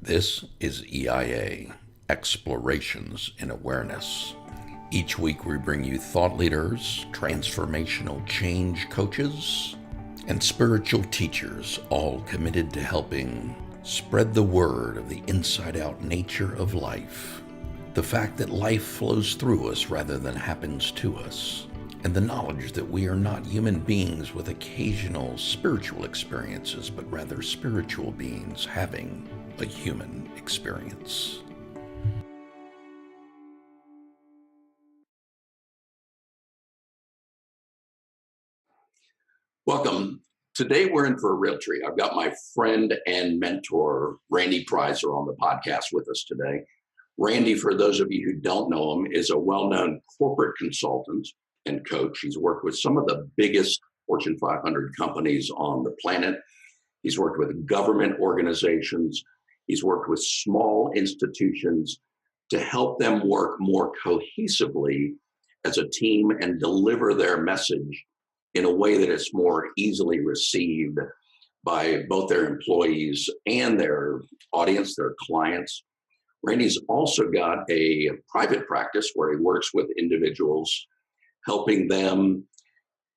This is EIA, Explorations in Awareness. Each week we bring you thought leaders, transformational change coaches, and spiritual teachers, all committed to helping spread the word of the inside-out nature of life. The fact that life flows through us rather than happens to us, and the knowledge that we are not human beings with occasional spiritual experiences, but rather spiritual beings having a human experience. Welcome. Today we're in for a real treat. I've got my friend and mentor, Randy Preiser, on the podcast with us today. Randy, for those of you who don't know him, is a well-known corporate consultant and coach. He's worked with some of the biggest Fortune 500 companies on the planet. He's worked with government organizations. He's worked with small institutions to help them work more cohesively as a team and deliver their message in a way that is more easily received by both their employees and their audience, their clients. Randy's also got a private practice where he works with individuals, helping them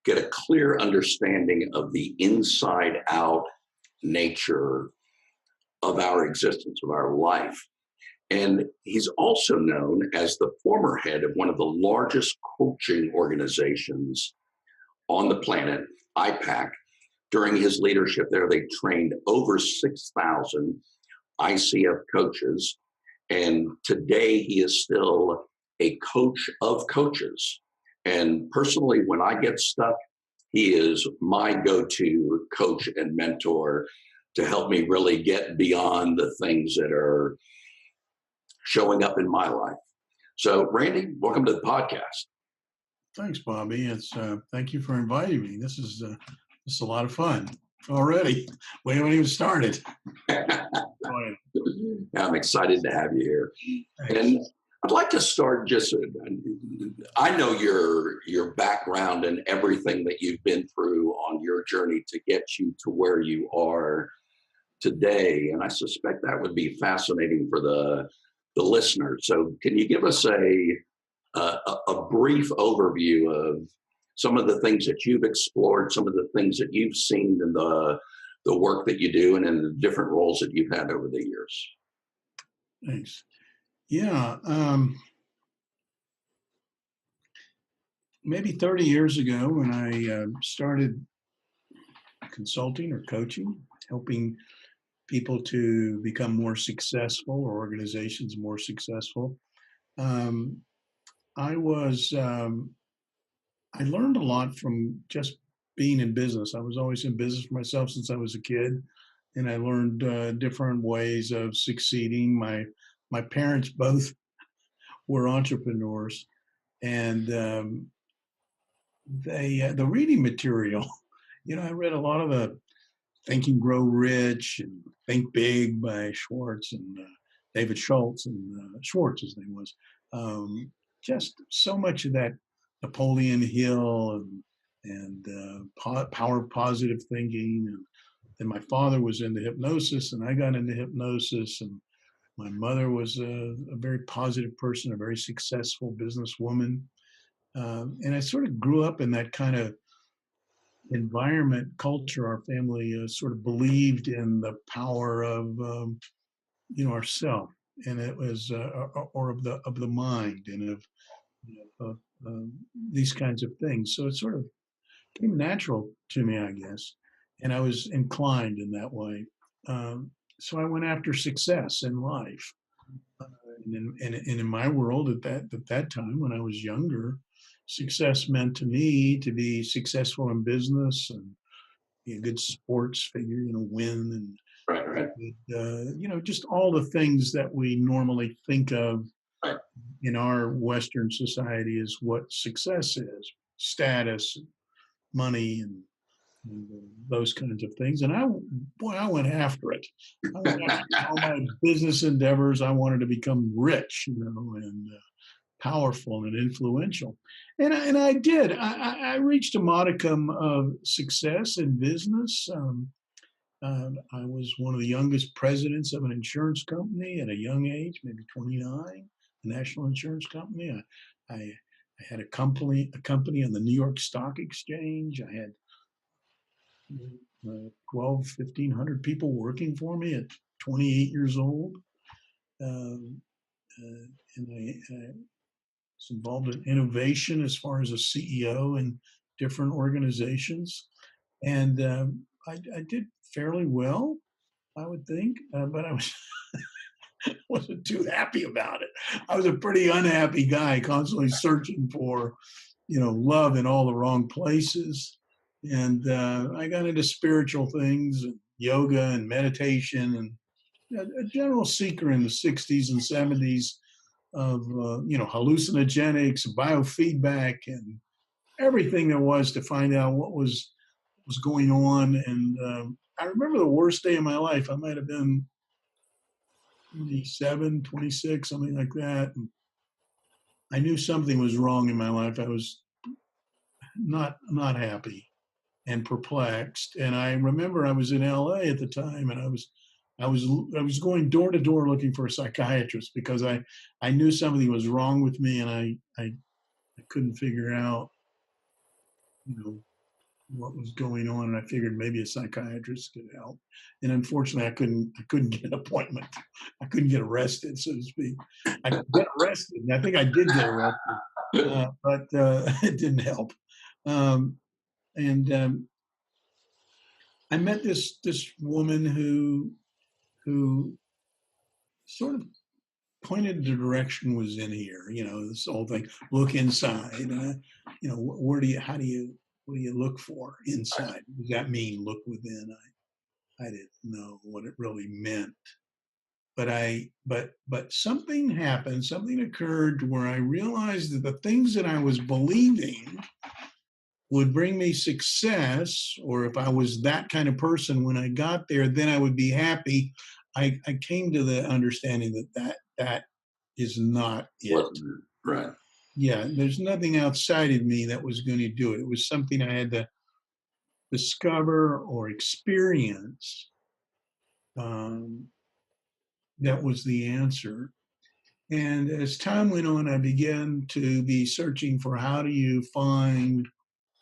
get a clear understanding of the inside out nature of our existence, of our life. And he's also known as the former head of one of the largest coaching organizations on the planet, IPAC. During his leadership there, they trained over 6,000 ICF coaches. And today he is still a coach of coaches. And personally, when I get stuck, he is my go-to coach and mentor to help me really get beyond the things that are showing up in my life. So, Randy, welcome to the podcast. Thanks, Bobby. Thank you for inviting me. This is a lot of fun already. We haven't even started. I'm excited to have you here. Thanks. And I'd like to start I know your background and everything that you've been through on your journey to get you to where you are today. And I suspect that would be fascinating for the listeners. So can you give us a brief overview of some of the things that you've explored, some of the things that you've seen in the work that you do and in the different roles that you've had over the years? Thanks. Yeah. Maybe 30 years ago when I started consulting or coaching, helping people to become more successful or organizations more successful, I learned a lot from just being in business. I was always in business for myself since I was a kid, and I learned different ways of succeeding. My parents both were entrepreneurs, and the reading material. I read a lot of the Think and Grow Rich and Think Big by Schwartz and David Schultz and Schwartz, his name was. Just so much of that Napoleon Hill and power of positive thinking. And my father was into hypnosis, and I got into hypnosis. And my mother was a very positive person, a very successful businesswoman. And I sort of grew up in that kind of environment, culture. Our family sort of believed in the power of ourself, and it was or of the mind, and of these kinds of things. So it sort of came natural to me, I guess, and I was inclined in that way. So I went after success in life, and in my world at that time when I was younger, success meant to me to be successful in business and be a good sports figure, win and Right. just all the things that we normally think of Right. in our Western society is what success is: status, money, and those kinds of things. And I went after it. I went after all my business endeavors. I wanted to become rich, and powerful and influential. And I did. I reached a modicum of success in business. I was one of the youngest presidents of an insurance company at a young age, maybe 29, a national insurance company. I had a company on the New York Stock Exchange. I had 12, 1,500 people working for me at 28 years old. Um, and I was involved in innovation as far as a CEO in different organizations. And I did fairly well, I would think, but I wasn't too happy about it. I was a pretty unhappy guy, constantly searching for, love in all the wrong places. And I got into spiritual things, and yoga and meditation, and a general seeker in the 60s and 70s of, hallucinogenics, biofeedback, and everything there was to find out what was going on. And I remember the worst day of my life. I might have been 27, 26, something like that. And I knew something was wrong in my life. I was not happy and perplexed. And I remember I was in LA at the time, and I was going door to door looking for a psychiatrist because I knew something was wrong with me, and I couldn't figure out, you know, what was going on, and I figured maybe a psychiatrist could help. And unfortunately, I couldn't get an appointment. I couldn't get arrested, so to speak. I could get arrested, and I think I did get arrested, but it didn't help. Um, and I met this woman who sort of pointed the direction was in here. This whole thing. Look inside. Where do you? How do you? What do you look for inside? What does that mean? Look within. I didn't know what it really meant. But something happened, something occurred where I realized that the things that I was believing would bring me success, or if I was that kind of person when I got there, then I would be happy. I came to the understanding that is not it. Right. Yeah, there's nothing outside of me that was going to do it. It was something I had to discover or experience. Um, that was the answer. And as time went on, I began to be searching for how do you find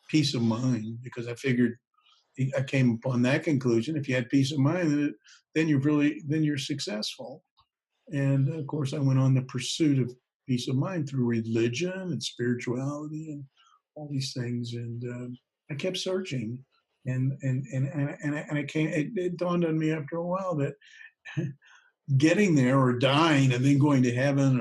peace of mind, because I came upon that conclusion. If you had peace of mind, then you're successful. And of course, I went on the pursuit of peace of mind through religion and spirituality and all these things. And I kept searching, and I came. It dawned on me after a while that getting there or dying and then going to heaven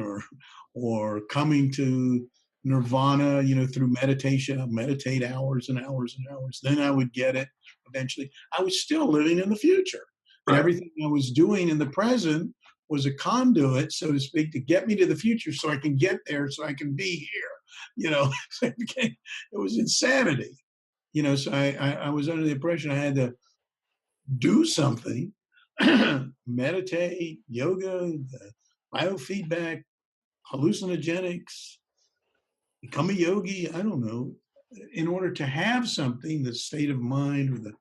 or coming to nirvana, through meditation. I'll meditate hours and hours and hours. Then I would get it eventually. I was still living in the future. And Right. everything I was doing in the present was a conduit, so to speak, to get me to the future so I can get there, so I can be here. So it was insanity. So I was under the impression I had to do something, meditate, yoga, biofeedback, hallucinogenics, become a yogi, I don't know, in order to have something, the state of mind or the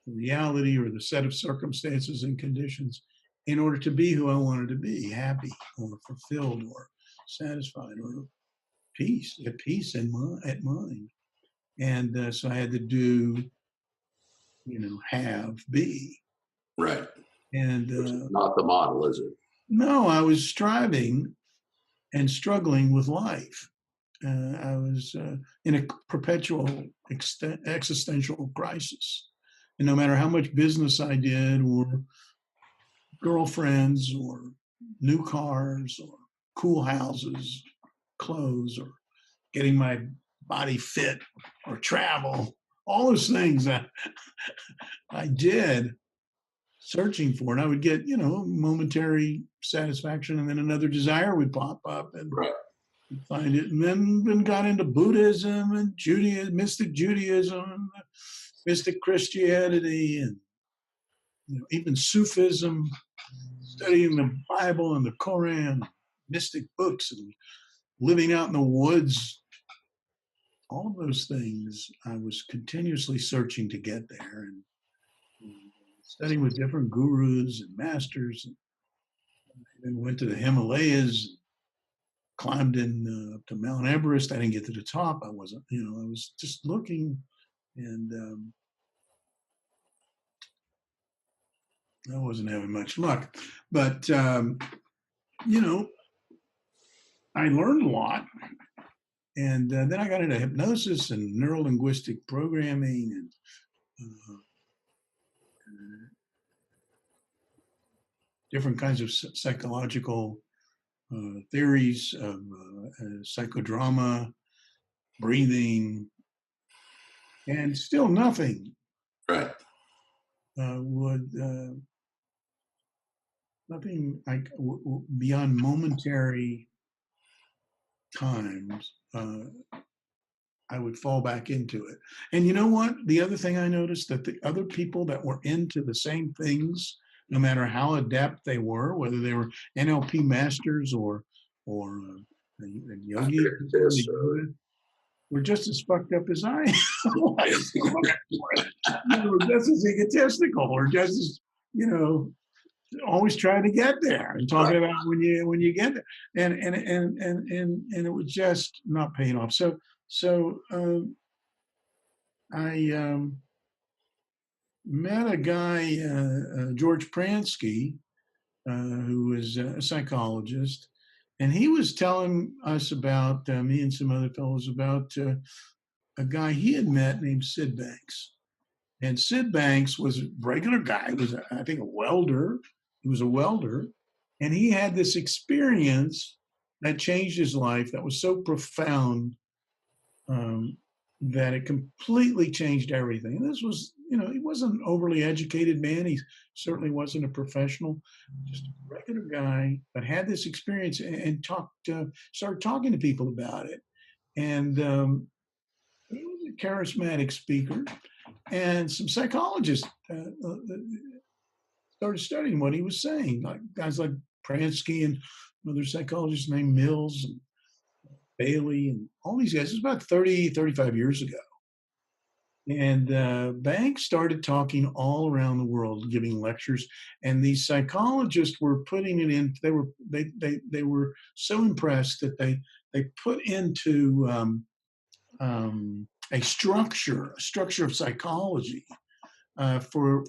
reality or the set of circumstances and conditions, in order to be who I wanted to be, happy or fulfilled or satisfied or at peace at mind. And so I had to do, have, be. Right. And Which is not the model, is it? no, I was striving and struggling with life. I was in a perpetual existential crisis. And no matter how much business I did, or girlfriends, or new cars, or cool houses, clothes, or getting my body fit, or travel, all those things that I did searching for, and I would get, momentary satisfaction, and then another desire would pop up, and Right. find it, and then got into Buddhism and Judaism, mystic Judaism, mystic Christianity, and even Sufism, studying the Bible and the Koran, mystic books, and living out in the woods. All of those things, I was continuously searching to get there, and studying with different gurus and masters, and then went to the Himalayas, climbed in up to Mount Everest. I didn't get to the top. I wasn't, I was just looking, and I wasn't having much luck. But I learned a lot, and then I got into hypnosis and neuro linguistic programming, and uh, different kinds of psychological theories of psychodrama, breathing, and still nothing Right. would nothing like beyond momentary times. I would fall back into it. And you know what? The other thing I noticed, that the other people that were into the same things, no matter how adept they were, whether they were NLP masters or yogis, This, were just as fucked up as I am. They were just as egotistical, or just as, always trying to get there and talking about when you get there, and it was just not paying off. So I met a guy, George Pransky, who was a psychologist, and he was telling us about me and some other fellows about a guy he had met named Sid Banks. And Sid Banks was a regular guy. He was, I think, a welder. He was a welder. And he had this experience that changed his life that was so profound that it completely changed everything. And this was, he wasn't an overly educated man. He certainly wasn't a professional, just a regular guy, but had this experience and started talking to people about it. And he was a charismatic speaker. And some psychologists started studying what he was saying, like guys like Pransky and other psychologists named Mills and Bailey and all these guys. It was about 35 years ago. And Banks started talking all around the world, giving lectures, and these psychologists were putting it in. They were so impressed that they put into a structure of psychology for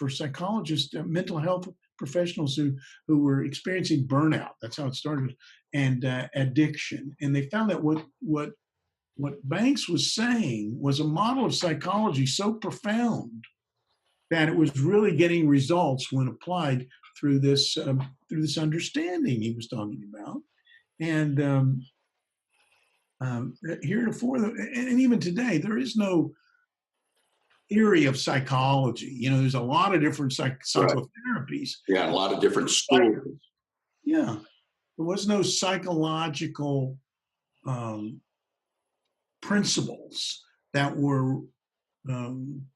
psychologists, mental health professionals who were experiencing burnout. That's how it started, and addiction. And they found that what Banks was saying was a model of psychology so profound that it was really getting results when applied through this understanding he was talking about. And heretofore, and even today, there is no theory of psychology. There's a lot of different psychotherapies. Yeah, a lot of different schools. Yeah, there was no psychological principles that were can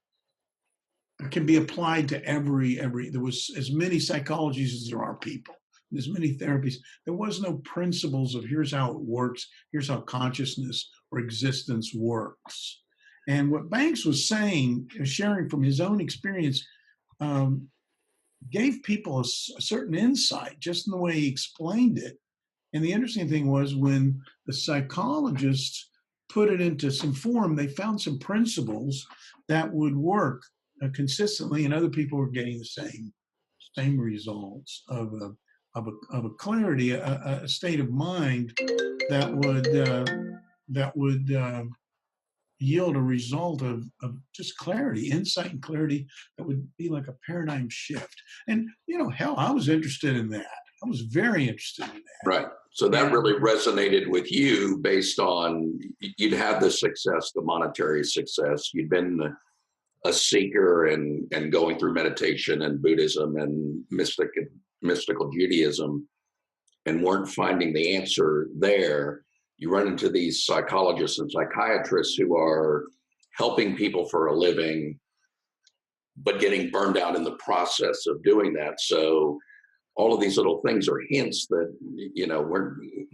be applied to every. There was as many psychologies as there are people. There's many therapies. There was no principles of here's how it works, here's how consciousness or existence works. And what Banks was saying, sharing from his own experience, gave people a certain insight just in the way he explained it. And the interesting thing was when the psychologists put it into some form, they found some principles that would work consistently, and other people were getting the same results of a clarity, a state of mind that would yield a result of just clarity, insight and clarity that would be like a paradigm shift. And, hell, I was interested in that. I was very interested in that. Right. So that really resonated with you based on you'd had the success, the monetary success. You'd been a seeker and going through meditation and Buddhism and mystical Judaism and weren't finding the answer there. You run into these psychologists and psychiatrists who are helping people for a living, but getting burned out in the process of doing that. So all of these little things are hints that,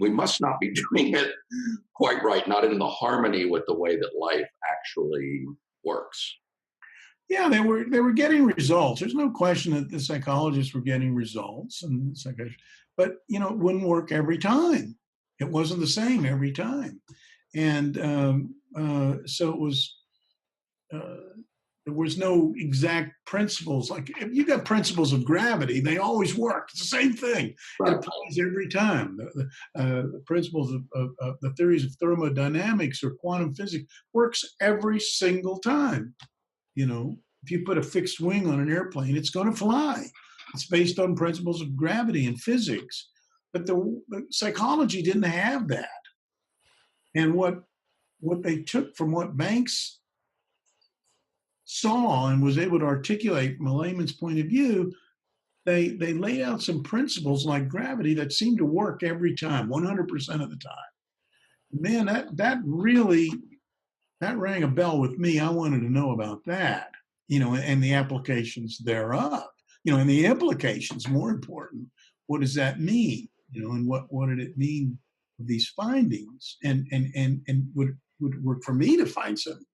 we must not be doing it quite right, not in the harmony with the way that life actually works. Yeah, they were getting results. There's no question that the psychologists were getting results, and but it wouldn't work every time. It wasn't the same every time, and so it was. Uh, there was no exact principles. Like if you got principles of gravity, they always work. It's the same thing. It Right. applies every time. The principles of the theories of thermodynamics or quantum physics works every single time. If you put a fixed wing on an airplane, it's going to fly. It's based on principles of gravity and physics. But the psychology didn't have that. And what they took from what Banks saw and was able to articulate from a layman's point of view, they laid out some principles like gravity that seemed to work every time, 100% of the time. Man, that rang a bell with me. I wanted to know about that, and the applications thereof, and the implications, more important. What does that mean? And what did it mean of these findings? And would work for me to find some,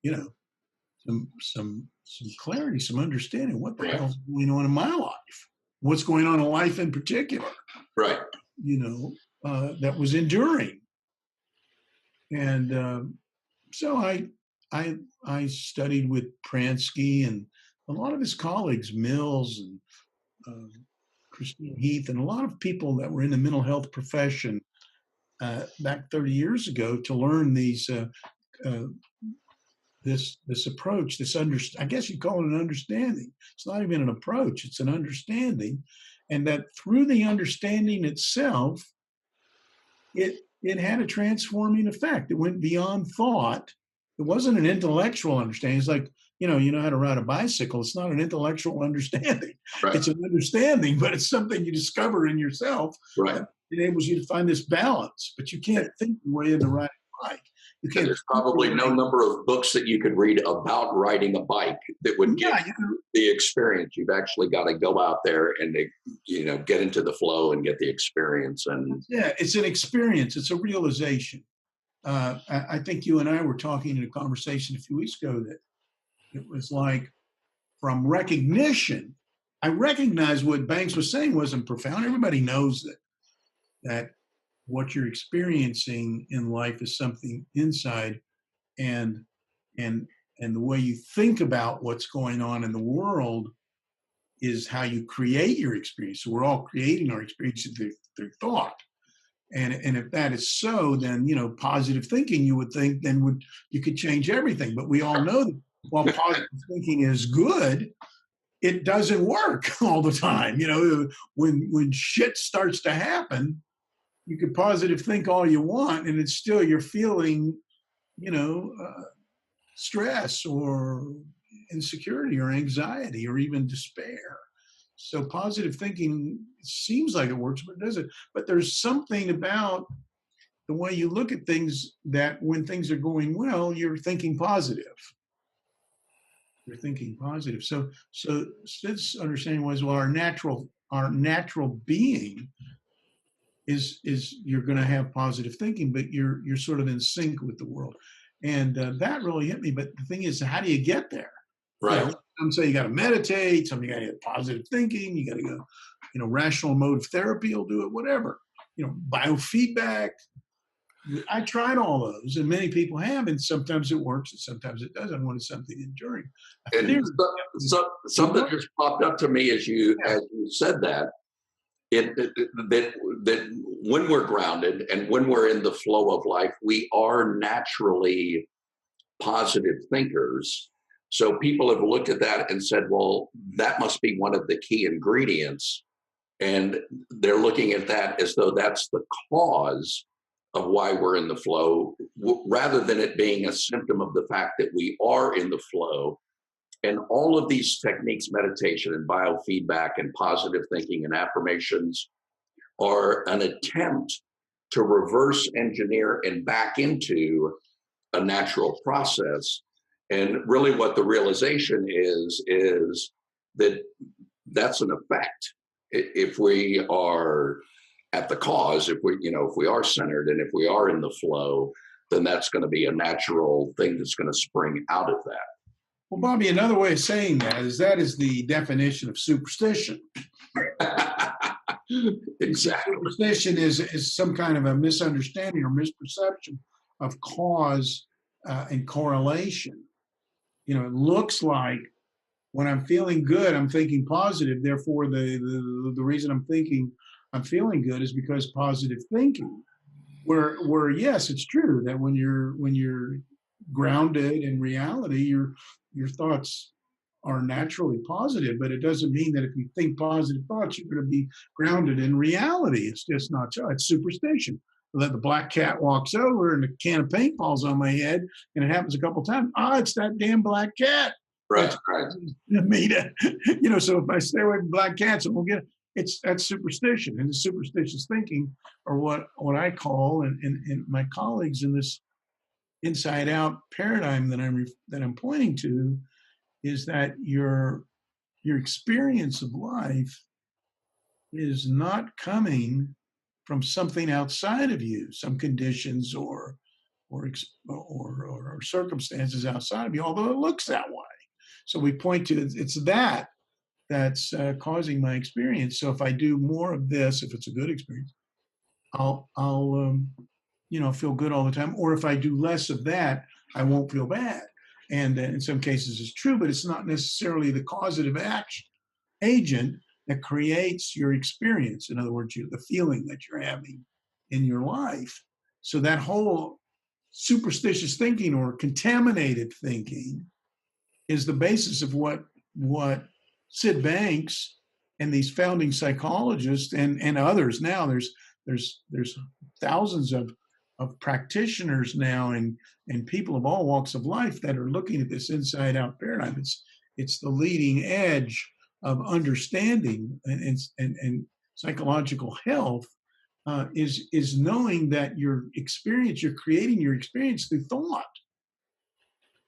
you know, some clarity, some understanding. What the Yeah. hell's going on in my life? What's going on in life in particular? Right. That was enduring. And so I studied with Pransky and a lot of his colleagues, Mills and Christine Heath, and a lot of people that were in the mental health profession back 30 years ago to learn these this approach, I guess you'd call it an understanding. It's not even an approach; it's an understanding, and that through the understanding itself, it had a transforming effect. It went beyond thought. It wasn't an intellectual understanding. It's like, you know how to ride a bicycle. It's not an intellectual understanding. Right. It's an understanding, but it's something you discover in yourself Right. that enables you to find this balance. But you can't think your way into riding a bike. You can't. There's probably no number of books that you could read about riding a bike that would give you the experience. You've actually got to go out there and get into the flow and get the experience. And yeah, it's an experience. It's a realization. I think you and I were talking in a conversation a few weeks ago that it was like from recognition. I recognize what Banks was saying wasn't profound. Everybody knows that what you're experiencing in life is something inside, and and the way you think about what's going on in the world is how you create your experience. So we're all creating our experiences through thought. And if that is so, then positive thinking, you would think, then you could change everything. But we all know that while positive thinking is good, it doesn't work all the time. When shit starts to happen, you can positive think all you want, and it's still you're feeling, stress or insecurity or anxiety or even despair. So positive thinking seems like it works, but it doesn't. But there's something about the way you look at things that when things are going well, you're thinking positive. You're thinking positive. So Sid's understanding was, well, our natural being is you're going to have positive thinking, but you're sort of in sync with the world, and that really hit me. But the thing is, how do you get there? right. Some say you got to meditate. Some you got to have positive thinking. You got to go, rational mode of therapy will do it. Whatever, biofeedback. I tried all those, and many people have, and sometimes it works, and sometimes it doesn't. When it's something enduring, And something just popped up to me as you said that. That when we're grounded and when we're in the flow of life, we are naturally positive thinkers. So people have looked at that and said, well, that must be one of the key ingredients. And they're looking at that as though that's the cause of why we're in the flow, rather than it being a symptom of the fact that we are in the flow. And all of these techniques, meditation and biofeedback and positive thinking and affirmations, are an attempt to reverse engineer and back into a natural process. And really what the realization is that that's an effect. If we are at the cause, if we are centered and if we are in the flow, then that's going to be a natural thing that's going to spring out of that. Well, Bobby, another way of saying that is the definition of superstition. Exactly. Superstition is some kind of a misunderstanding or misperception of cause and correlation. It looks like when I'm feeling good, I'm thinking positive. Therefore, the reason I'm feeling good is because positive thinking. Where yes, it's true that when you're grounded in reality, your thoughts are naturally positive, but it doesn't mean that if you think positive thoughts, you're going to be grounded in reality. It's just not so. It's superstition. That the black cat walks over and a can of paint falls on my head, and it happens a couple of times. It's that damn black cat. Right, That's right. me to, So if I stay away from black cats, it won't get. That's superstition, and the superstitious thinking, or what I call, and my colleagues in this inside out paradigm that I'm pointing to, is that your experience of life is not coming from something outside of you, some conditions or circumstances outside of you, although it looks that way. So we point to it's that's causing my experience. So if I do more of this, if it's a good experience, I'll feel good all the time. Or if I do less of that, I won't feel bad. And in some cases, it's true, but it's not necessarily the causative action agent that creates your experience. In other words, the feeling that you're having in your life. So that whole superstitious thinking or contaminated thinking is the basis of what Sid Banks and these founding psychologists and others now. There's thousands of practitioners now and people of all walks of life that are looking at this inside out paradigm. It's the leading edge of understanding and psychological health, is knowing that you're creating your experience through thought.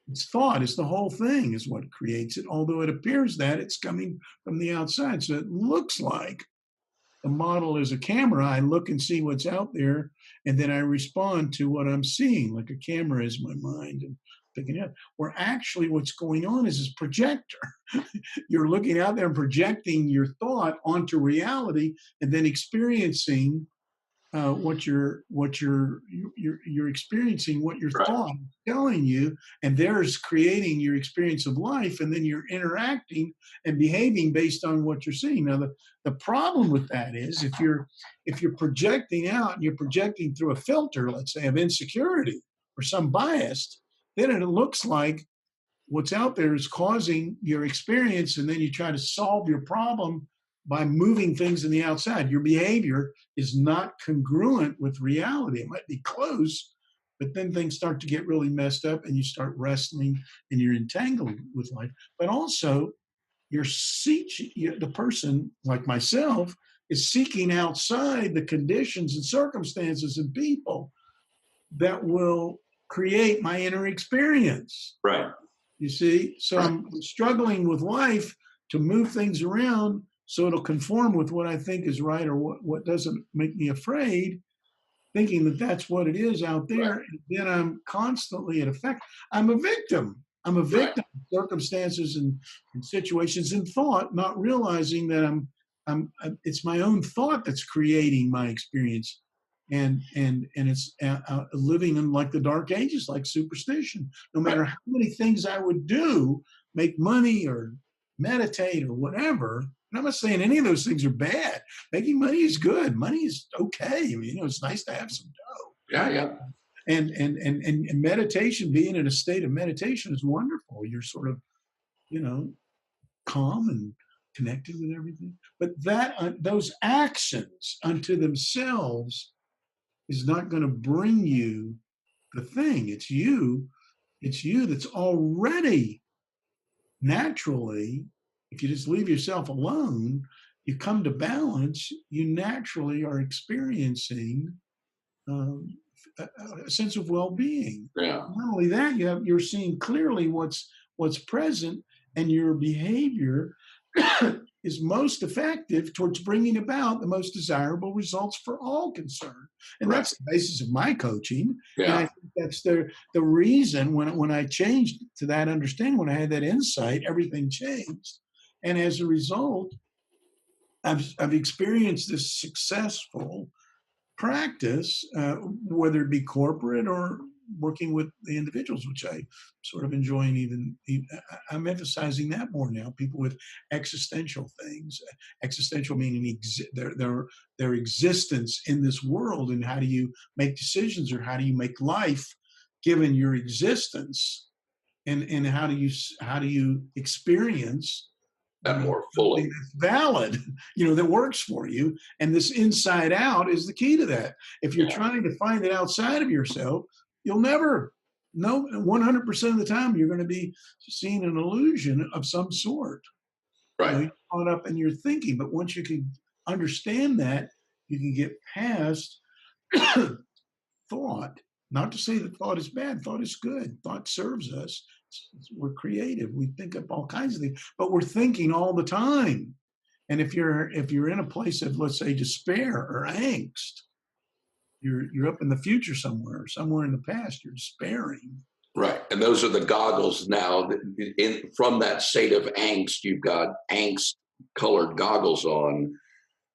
It's thought is the whole thing is what creates it, although it appears that it's coming from the outside. So it looks like the model is a camera. I look and see what's out there, and then I respond to what I'm seeing, like a camera is my mind and picking it up. Where actually what's going on is projector. You're looking out there and projecting your thought onto reality, and then experiencing you're experiencing, what your Right. thought is telling you, and there's creating your experience of life, and then you're interacting and behaving based on what you're seeing. Now the problem with that is if you're projecting out and you're projecting through a filter, let's say, of insecurity or some bias, then it looks like what's out there is causing your experience, and then you try to solve your problem by moving things in the outside. Your behavior is not congruent with reality. It might be close, but then things start to get really messed up and you start wrestling and you're entangled with life. But also, the person like myself is seeking outside the conditions and circumstances and people that will create my inner experience. Right. You see, so Right. I'm struggling with life to move things around so it'll conform with what I think is right, or what doesn't make me afraid, thinking that that's what it is out Right. there. And then I'm constantly at effect. I'm a victim. I'm a Right. victim of circumstances and situations and thought, not realizing that it's my own thought that's creating my experience. And it's living in like the dark ages, like superstition. No matter how many things I would do, make money or meditate or whatever. And I'm not saying any of those things are bad. Making money is good. Money is okay. I mean, it's nice to have some dough. Yeah, yeah. And meditation, being in a state of meditation, is wonderful. You're sort of, you know, calm and connected with everything. But those actions unto themselves is not going to bring you the thing. It's you that's already naturally, if you just leave yourself alone, you come to balance, you naturally are experiencing um, a sense of well-being. Yeah. Not only that, you're seeing clearly what's present, and your behavior is most effective towards bringing about the most desirable results for all concerned. And Right. that's the basis of my coaching. And I Yeah. think that's the reason when I changed to that understanding, when I had that insight, everything changed. And as a result, I've experienced this successful practice, whether it be corporate or working with the individuals, which I sort of enjoying I'm emphasizing that more now. People with existential things, existential meaning their existence in this world, and how do you make decisions or how do you make life given your existence, and how do you experience That more something fully. that's valid, that works for you. And this inside out is the key to that. If you're Yeah. trying to find it outside of yourself, you'll never know. 100% of the time, you're going to be seeing an illusion of some sort. Right. You're caught up in your thinking. But once you can understand that, you can get past thought. Not to say that thought is bad. Thought is good. Thought serves us. We're creative. We think up all kinds of things, but we're thinking all the time. And if you're in a place of, let's say, despair or angst, you're up in the future somewhere, or somewhere in the past. You're despairing. Right. And those are the goggles now. From that state of angst, you've got angst colored goggles on.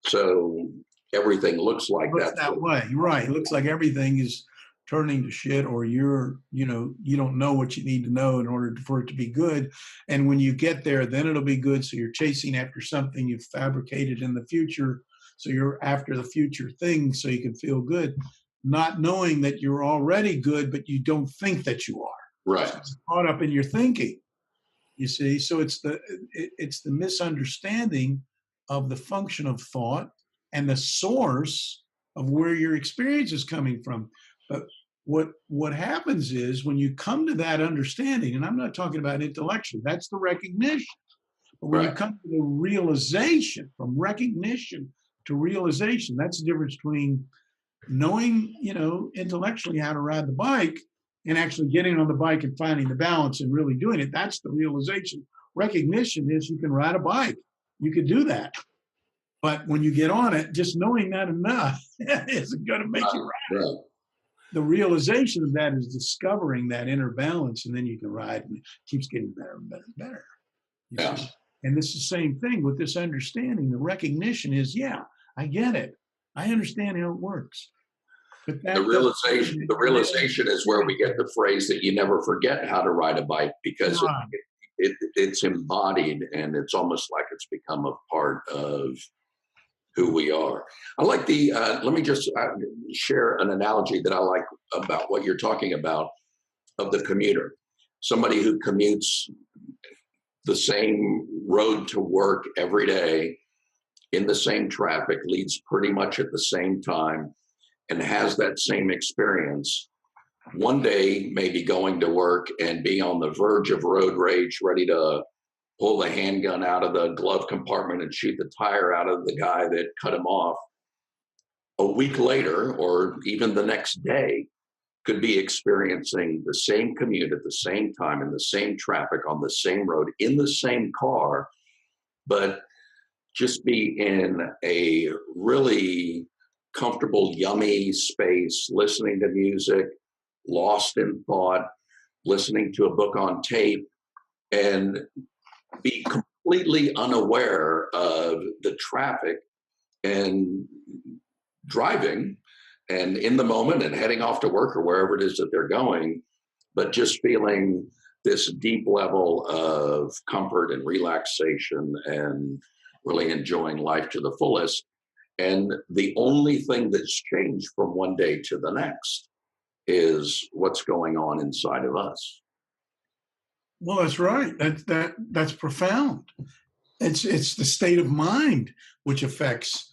So everything looks like Looks that. that way, right? It looks like everything is turning to shit, or you don't know what you need to know in order for it to be good. And when you get there, then it'll be good. So you're chasing after something you've fabricated in the future. So you're after the future thing so you can feel good, not knowing that you're already good, but you don't think that you are. Right. So it's caught up in your thinking. You see, so it's the misunderstanding of the function of thought and the source of where your experience is coming from. But what happens is when you come to that understanding, and I'm not talking about intellectual, that's the recognition. But when you Right. come to the realization, from recognition to realization, that's the difference between knowing, intellectually how to ride the bike and actually getting on the bike and finding the balance and really doing it. That's the realization. Recognition is you can ride a bike. You can do that. But when you get on it, just knowing that enough isn't going to make you ride. Right. The realization of that is discovering that inner balance, and then you can ride, and it keeps getting better and better and better. Yeah. And it's the same thing with this understanding. The recognition is, yeah, I get it. I understand how it works. But The realization is where we get the phrase that you never forget how to ride a bike, because right. it's embodied, and it's almost like it's become a part of who we are. I like let me just share an analogy that I like about what you're talking about, of the commuter. Somebody who commutes the same road to work every day in the same traffic, leads pretty much at the same time, and has that same experience. One day, maybe going to work and be on the verge of road rage, ready to pull the handgun out of the glove compartment and shoot the tire out of the guy that cut him off. A week later, or even the next day, could be experiencing the same commute at the same time, in the same traffic, on the same road, in the same car, but just be in a really comfortable, yummy space, listening to music, lost in thought, listening to a book on tape, and be completely unaware of the traffic and driving and in the moment and heading off to work or wherever it is that they're going, but just feeling this deep level of comfort and relaxation and really enjoying life to the fullest. And the only thing that's changed from one day to the next is what's going on inside of us. Well, that's right. That's profound. It's the state of mind which affects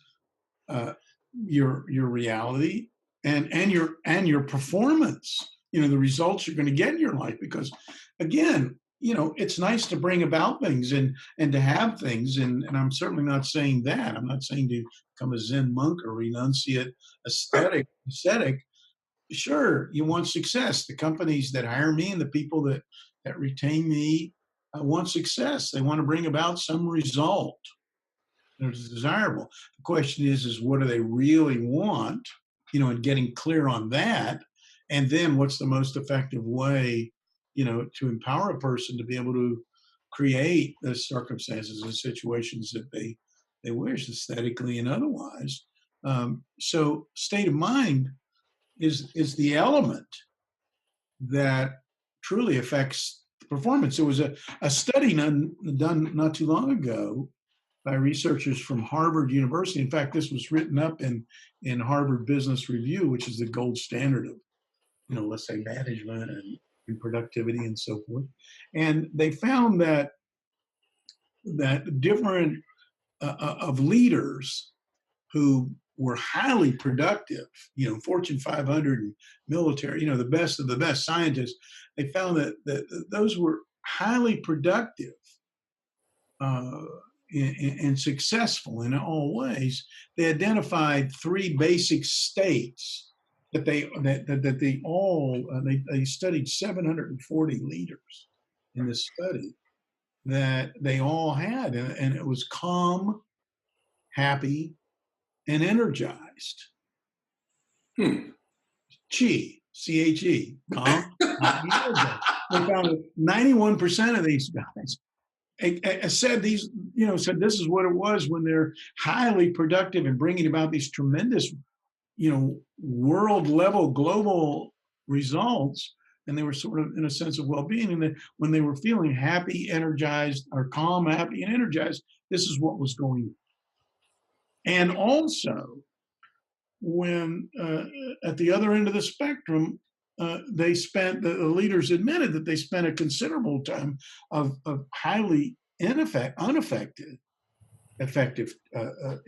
your reality and your performance. The results you're going to get in your life. Because again, it's nice to bring about things and to have things, and I'm certainly not saying that. I'm not saying to become a Zen monk or renunciate ascetic. Sure, you want success. The companies that hire me and the people that retain me want success. They want to bring about some result. It's desirable. The question is what do they really want? And getting clear on that. And then what's the most effective way, to empower a person to be able to create the circumstances and situations that they wish, aesthetically and otherwise. So state of mind is the element that truly affects the performance. There was a study done not too long ago by researchers from Harvard University. In fact, this was written up in Harvard Business Review, which is the gold standard of, let's say management and productivity and so forth. And they found that different of leaders who were highly productive, Fortune 500 and military, the best of the best scientists, they found that those were highly productive uh, and successful in all ways. They identified three basic states that they all they studied 740 leaders in this study that they all had, and it was calm, happy, and energized. Hmm. CHE, calm, happy, energized. They found that 91% of these guys said said this is what it was when they're highly productive and bringing about these tremendous, world level, global results. And they were sort of in a sense of well-being. And then when they were feeling happy, energized, or calm, happy, and energized, this is what was going on. And also, when at the other end of the spectrum, the leaders admitted that they spent a considerable time of highly effective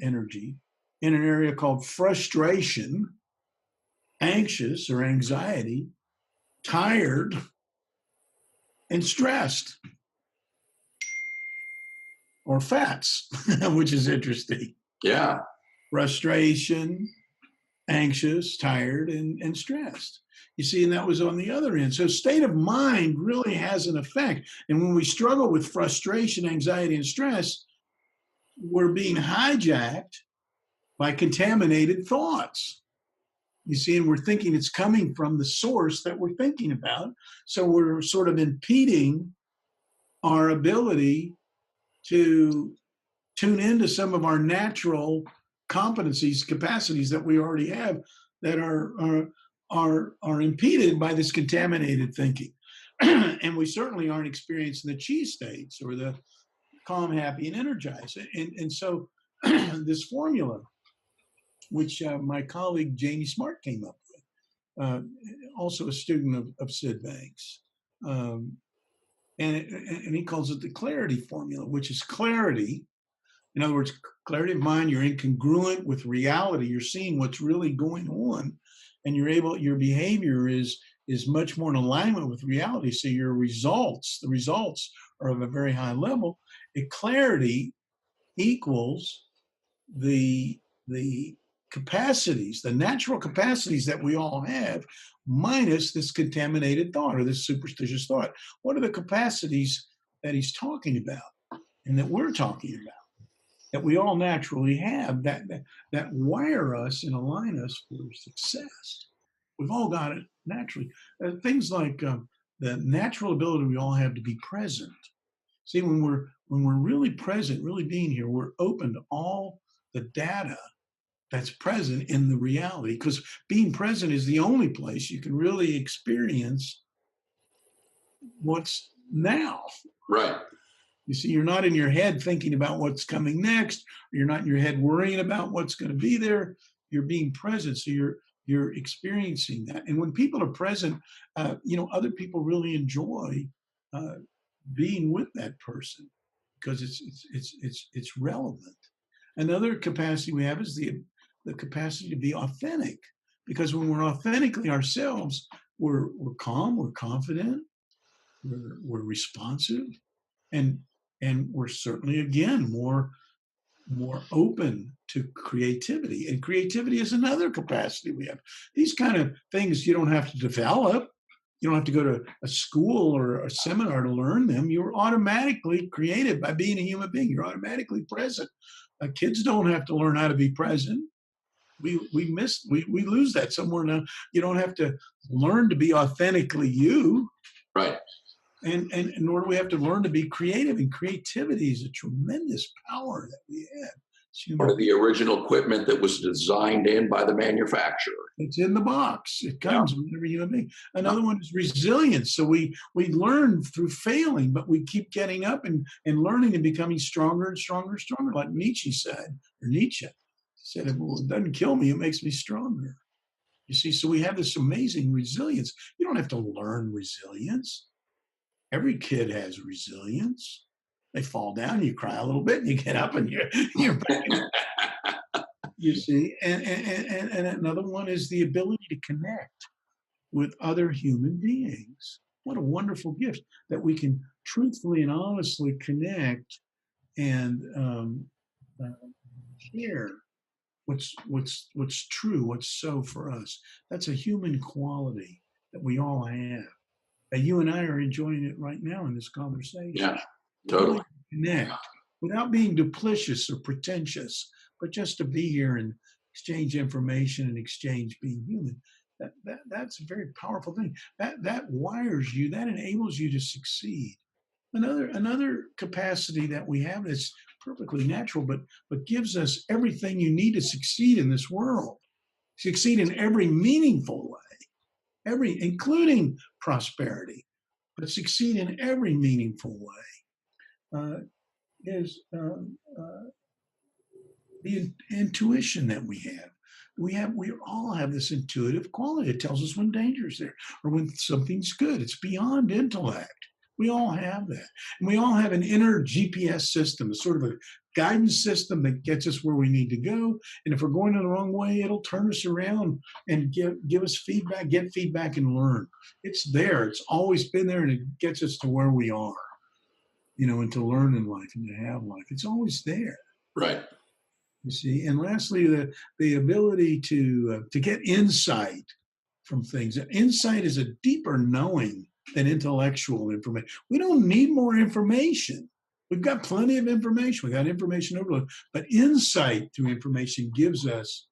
energy in an area called frustration, anxious or anxiety, tired, and stressed, or FATS, which is interesting. Yeah. Frustration, anxious, tired, and stressed. You see, and that was on the other end. So state of mind really has an effect. And when we struggle with frustration, anxiety, and stress, we're being hijacked by contaminated thoughts. You see, and we're thinking it's coming from the source that we're thinking about. So we're sort of impeding our ability to tune into some of our natural competencies, capacities that we already have that are impeded by this contaminated thinking. And we certainly aren't experiencing the chi states or the calm, happy, and energized. And so this formula, which my colleague Jamie Smart came up with, also a student of Sid Banks, and he calls it the clarity formula, which is clarity. In other words, clarity of mind, you're incongruent with reality. You're seeing what's really going on, and your behavior is much more in alignment with reality. So the results are of a very high level. And clarity equals the capacities, the natural capacities that we all have, minus this contaminated thought or this superstitious thought. What are the capacities that he's talking about and that we're talking about, that we all naturally have, that wire us and align us for success? We've all got it naturally. Things like the natural ability we all have to be present. See, when we're really present, really being here, we're open to all the data that's present in the reality, because being present is the only place you can really experience what's now. Right. You see, you're not in your head thinking about what's coming next. You're not in your head worrying about what's going to be there. You're being present, so you're experiencing that. And when people are present, other people really enjoy being with that person because it's relevant. Another capacity we have is the capacity to be authentic, because when we're authentically ourselves, we're calm, we're confident, we're responsive, and we're certainly again more open to creativity. And creativity is another capacity we have. These kind of things you don't have to develop. You don't have to go to a school or a seminar to learn them. You're automatically created by being a human being. You're automatically present. Kids don't have to learn how to be present. We lose that somewhere now. You don't have to learn to be authentically you. Right. And nor do we have to learn to be creative. And creativity is a tremendous power that we have. One of the original equipment that was designed in by the manufacturer. It's in the box. It comes with every human being. Another one is resilience. So we learn through failing, but we keep getting up and learning and becoming stronger and stronger and stronger. Like Nietzsche said, he said, well, it doesn't kill me, it makes me stronger. You see, so we have this amazing resilience. You don't have to learn resilience. Every kid has resilience. They fall down, you cry a little bit, and you get up, and you're back. You see, and another one is the ability to connect with other human beings. What a wonderful gift that we can truthfully and honestly connect and share what's true, what's so for us. That's a human quality that we all have. You and I are enjoying it right now in this conversation. Yeah, totally. Really connect without being duplicitous or pretentious, but just to be here and exchange information and exchange being human. That's a very powerful thing. That wires you, that enables you to succeed. Another capacity that we have that's perfectly natural, but gives us everything you need to succeed in this world, succeed in every meaningful way, including prosperity, but succeed in every meaningful way, is the intuition that we have. We all have this intuitive quality. It tells us when danger is there or when something's good. It's beyond intellect. We all have that. And we all have an inner GPS system, a sort of a guidance system that gets us where we need to go. And if we're going in the wrong way, it'll turn us around and give us feedback, get feedback and learn. It's there. It's always been there, and it gets us to where we are, and to learn in life and to have life. It's always there. Right. You see. And lastly, the ability to get insight from things. Insight is a deeper knowing than intellectual information. We don't need more information. We've got plenty of information. We've got information overload. But insight through information gives us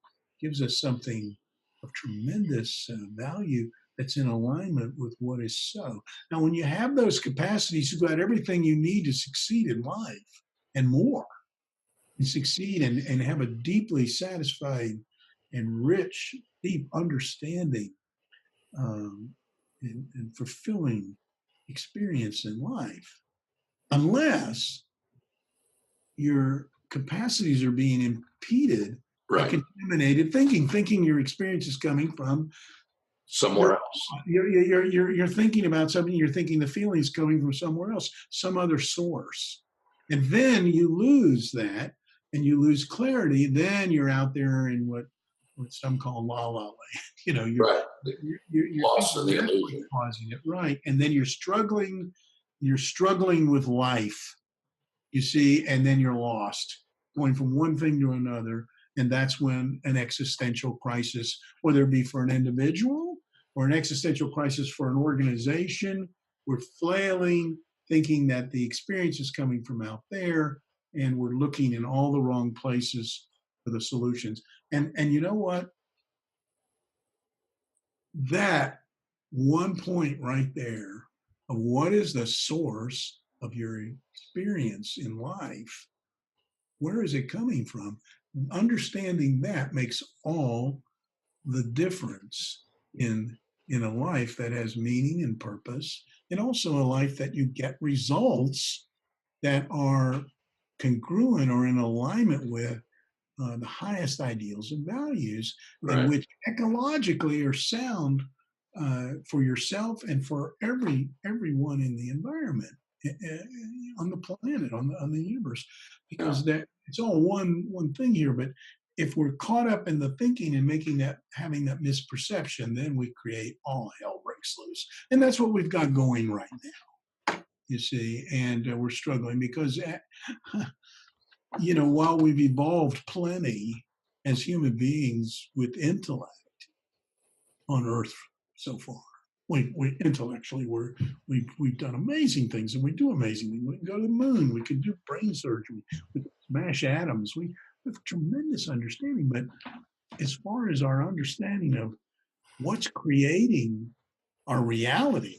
something of tremendous value that's in alignment with what is so. Now, when you have those capacities, you've got everything you need to succeed in life and more. And succeed and have a deeply satisfied and rich, deep understanding and fulfilling experience in life, unless your capacities are being impeded by contaminated thinking your experience is coming from somewhere else. You're thinking about something, you're thinking the feeling's coming from somewhere else, some other source. And then you lose that and you lose clarity. Then you're out there in what some call la la land. You're lost in the illusion, causing it, right? And then you're struggling with life, you see, and then you're lost, going from one thing to another. And that's when an existential crisis, whether it be for an individual or an existential crisis for an organization, we're flailing, thinking that the experience is coming from out there, and we're looking in all the wrong places for the solutions. And you know what? That one point right there of what is the source of your experience in life, where is it coming from? Understanding that makes all the difference in a life that has meaning and purpose, and also a life that you get results that are congruent or in alignment with the highest ideals and values, and which ecologically are sound for yourself and for everyone in the environment, on the planet, on the universe, because that it's all one thing here. But if we're caught up in the thinking and having that misperception, then we create all hell breaks loose, and that's what we've got going right now. You see, and we're struggling because. While we've evolved plenty as human beings with intellect on Earth so far, we intellectually we've done amazing things, and we do amazing things. We can go to the moon. We can do brain surgery. We can smash atoms. We have tremendous understanding. But as far as our understanding of what's creating our reality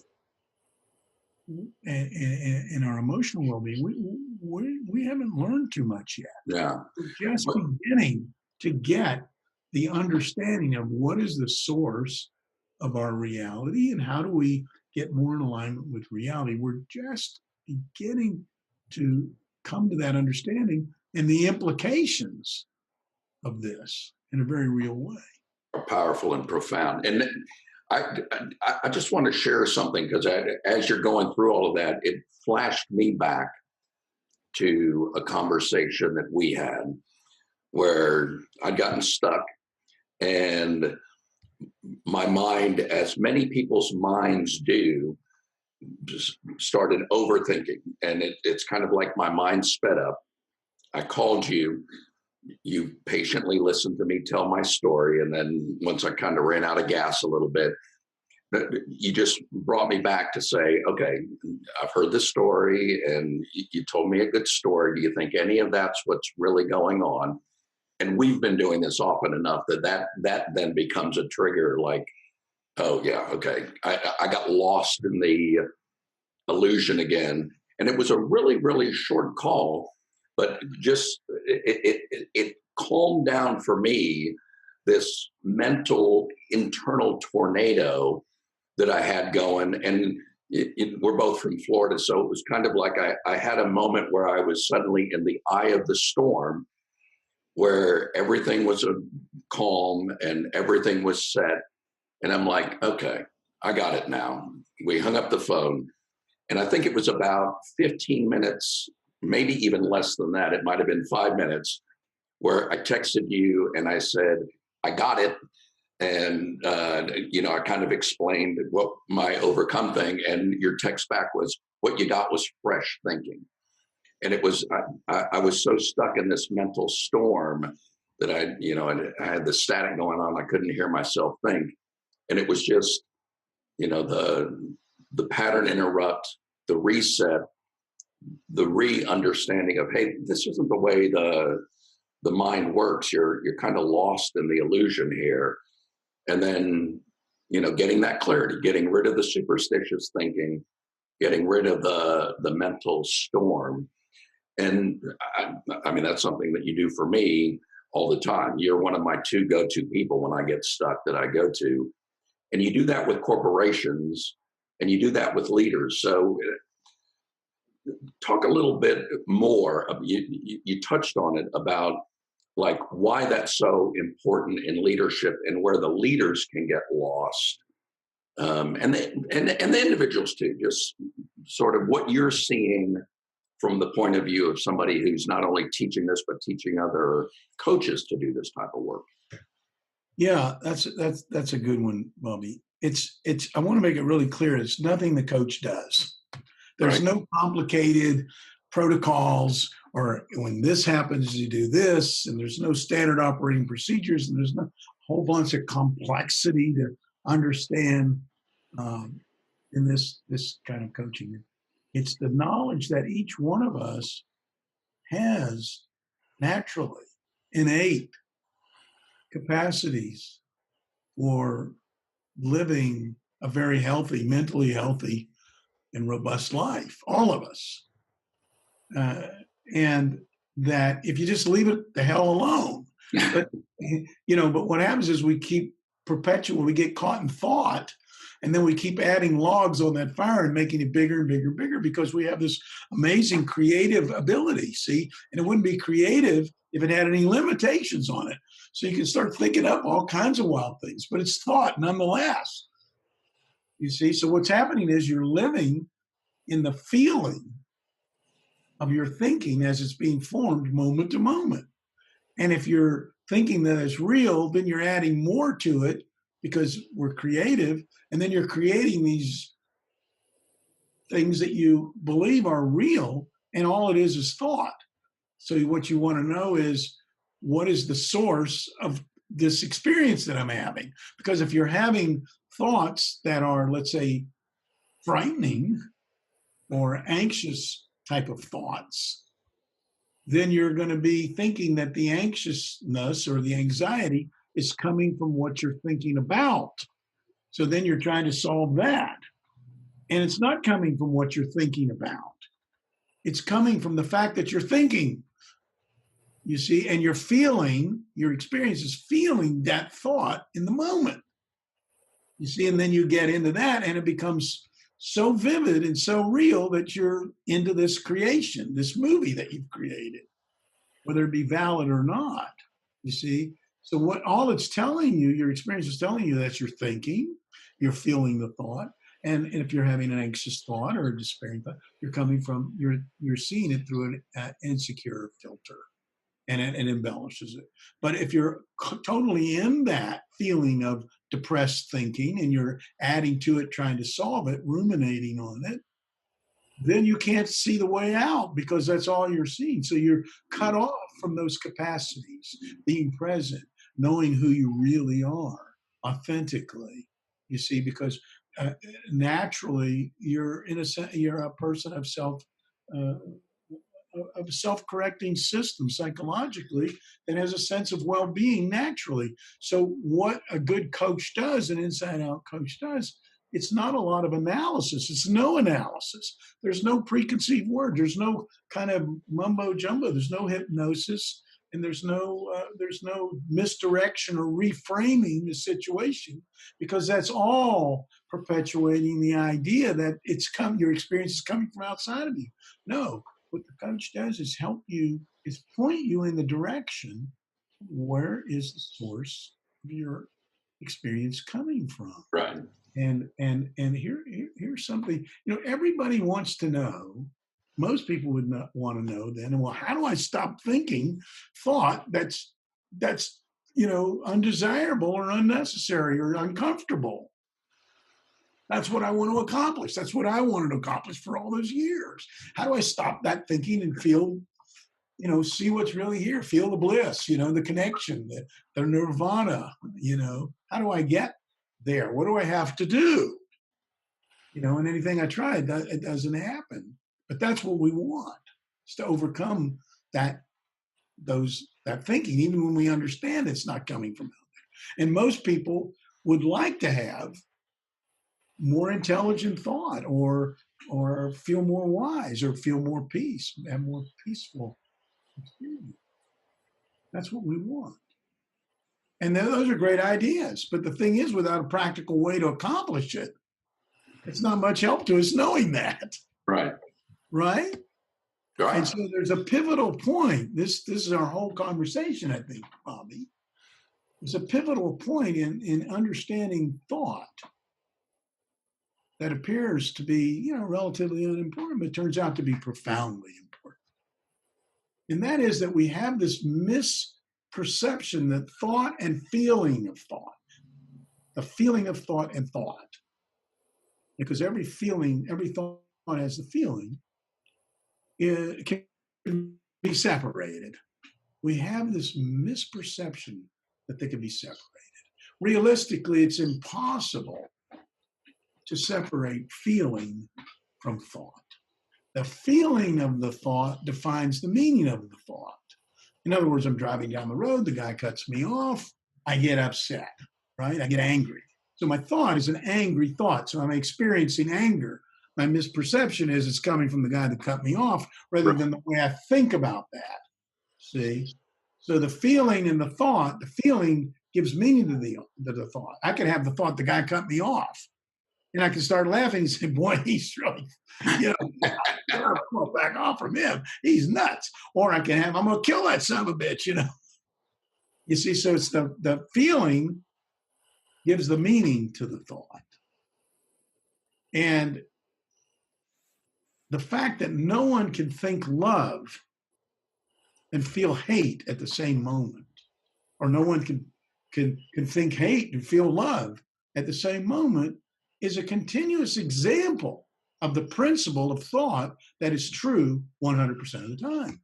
and our emotional well-being, we haven't learned too much yet. Yeah. We're just beginning to get the understanding of what is the source of our reality and how do we get more in alignment with reality. We're just beginning to come to that understanding and the implications of this in a very real way. Powerful and profound. And I just want to share something, because as you're going through all of that, it flashed me back to a conversation that we had where I'd gotten stuck, and my mind, as many people's minds do, just started overthinking. And it's kind of like my mind sped up. I called you. You patiently listened to me tell my story. And then once I kind of ran out of gas a little bit, you just brought me back to say, okay, I've heard this story and you told me a good story. Do you think any of that's what's really going on? And we've been doing this often enough that then becomes a trigger, like, oh yeah, okay. I got lost in the illusion again. And it was a really, really short call, but just it calmed down for me this mental internal tornado that I had going. And we're both from Florida, so it was kind of like I had a moment where I was suddenly in the eye of the storm, where everything was calm and everything was set. And I'm like, okay, I got it now. We hung up the phone. And I think it was about 15 minutes, maybe even less than that. It might have been 5 minutes, where I texted you and I said, I got it. And, I kind of explained what my overcome thing. And your text back was, what you got was fresh thinking. And it was, I was so stuck in this mental storm that I had the static going on. I couldn't hear myself think. And it was just, the pattern interrupt, the reset, the re-understanding of, hey, this isn't the way the mind works. You're kind of lost in the illusion here. And then, getting that clarity, getting rid of the superstitious thinking, getting rid of the mental storm. And I mean, that's something that you do for me all the time. You're one of my two go-to people when I get stuck that I go to. And you do that with corporations and you do that with leaders. So talk a little bit more. You touched on it about like why that's so important in leadership and where the leaders can get lost. And the individuals too, just sort of what you're seeing from the point of view of somebody who's not only teaching this, but teaching other coaches to do this type of work. Yeah, that's a good one, Bobby. It's I want to make it really clear. It's nothing the coach does. There's no complicated protocols, or when this happens, you do this, and there's no standard operating procedures, and there's no whole bunch of complexity to understand in this kind of coaching. It's the knowledge that each one of us has naturally innate capacities for living a very healthy, mentally healthy, and robust life, all of us. And that if you just leave it the hell alone, but what happens is we keep we get caught in thought, and then we keep adding logs on that fire and making it bigger and bigger and bigger because we have this amazing creative ability, see? And it wouldn't be creative if it had any limitations on it. So you can start thinking up all kinds of wild things, but it's thought nonetheless. You see? So what's happening is you're living in the feeling of your thinking as it's being formed moment to moment. And if you're thinking that it's real, then you're adding more to it because we're creative. And then you're creating these things that you believe are real. And all it is thought. So what you want to know is, what is the source of this experience that I'm having? Because if you're having thoughts that are, let's say, frightening or anxious type of thoughts, then you're going to be thinking that the anxiousness or the anxiety is coming from what you're thinking about. So then you're trying to solve that. And it's not coming from what you're thinking about. It's coming from the fact that you're thinking, you see, and you're feeling, your experience is feeling that thought in the moment. You see, and then you get into that and it becomes so vivid and so real that you're into this creation, this movie that you've created, whether it be valid or not, you see. So what all it's telling you, your experience is telling you that you're thinking, you're feeling the thought, and if you're having an anxious thought or a despairing thought, you're seeing it through an insecure filter, and it embellishes it. But if you're totally in that feeling of depressed thinking and you're adding to it, trying to solve it, ruminating on it, then you can't see the way out because that's all you're seeing. So you're cut off from those capacities, being present, knowing who you really are authentically, you see, because naturally you're you're a person of uh, of a self-correcting system psychologically that has a sense of well-being naturally. So what a good coach does, an inside-out coach does, it's not a lot of analysis. It's no analysis. There's no preconceived word. There's no kind of mumbo jumbo. There's no hypnosis, and there's no misdirection or reframing the situation, because that's all perpetuating the idea that your experience is coming from outside of you. No, what the coach does is point you in the direction. Where is the source of your experience coming from? Right. And here's something, everybody wants to know. Most people would not want to know then, well, how do I stop thinking thought that's undesirable or unnecessary or uncomfortable? That's what I want to accomplish. That's what I wanted to accomplish for all those years. How do I stop that thinking and feel, see what's really here, feel the bliss, the connection, the nirvana, how do I get there? What do I have to do? And anything I try, it doesn't happen. But that's what we want, is to overcome that thinking, even when we understand it's not coming from out there. And most people would like to have more intelligent thought or feel more wise or feel more peace, have more peaceful experience. That's what we want. And those are great ideas. But the thing is, without a practical way to accomplish it, it's not much help to us knowing that. Right. Right? Right. And so there's a pivotal point. This is our whole conversation, I think, Bobby. There's a pivotal point in understanding thought that appears to be, relatively unimportant, but turns out to be profoundly important. And that is that we have this misperception that thought and feeling of thought, the feeling of thought and thought, because every thought has the feeling, it can be separated. We have this misperception that they can be separated. Realistically, it's impossible to separate feeling from thought. The feeling of the thought defines the meaning of the thought. In other words, I'm driving down the road, the guy cuts me off, I get upset, right? I get angry. So my thought is an angry thought. So I'm experiencing anger. My misperception is it's coming from the guy that cut me off rather than the way I think about that. See? So the feeling and the feeling gives meaning to the thought. I could have the thought the guy cut me off. And I can start laughing and say, boy, he's really, back off from him. He's nuts. Or I can have, I'm going to kill that son of a bitch, You see, so it's the feeling gives the meaning to the thought. And the fact that no one can think love and feel hate at the same moment, or no one can think hate and feel love at the same moment, is a continuous example of the principle of thought that is true 100% of the time.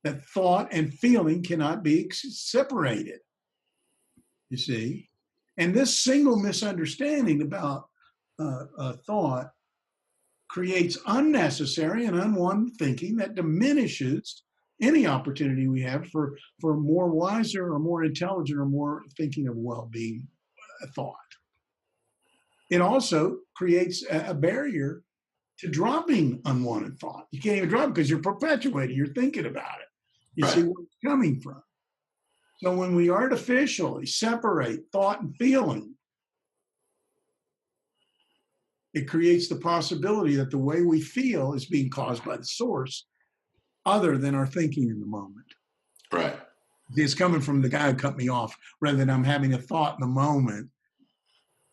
That thought and feeling cannot be separated, you see? And this single misunderstanding about a thought creates unnecessary and unwanted thinking that diminishes any opportunity we have for more wiser or more intelligent or more thinking of well-being thought. It also creates a barrier to dropping unwanted thought. You can't even drop it because you're perpetuating, you're thinking about it. You see where it's coming from. So when we artificially separate thought and feeling, it creates the possibility that the way we feel is being caused by the source other than our thinking in the moment. Right. It's coming from the guy who cut me off rather than I'm having a thought in the moment,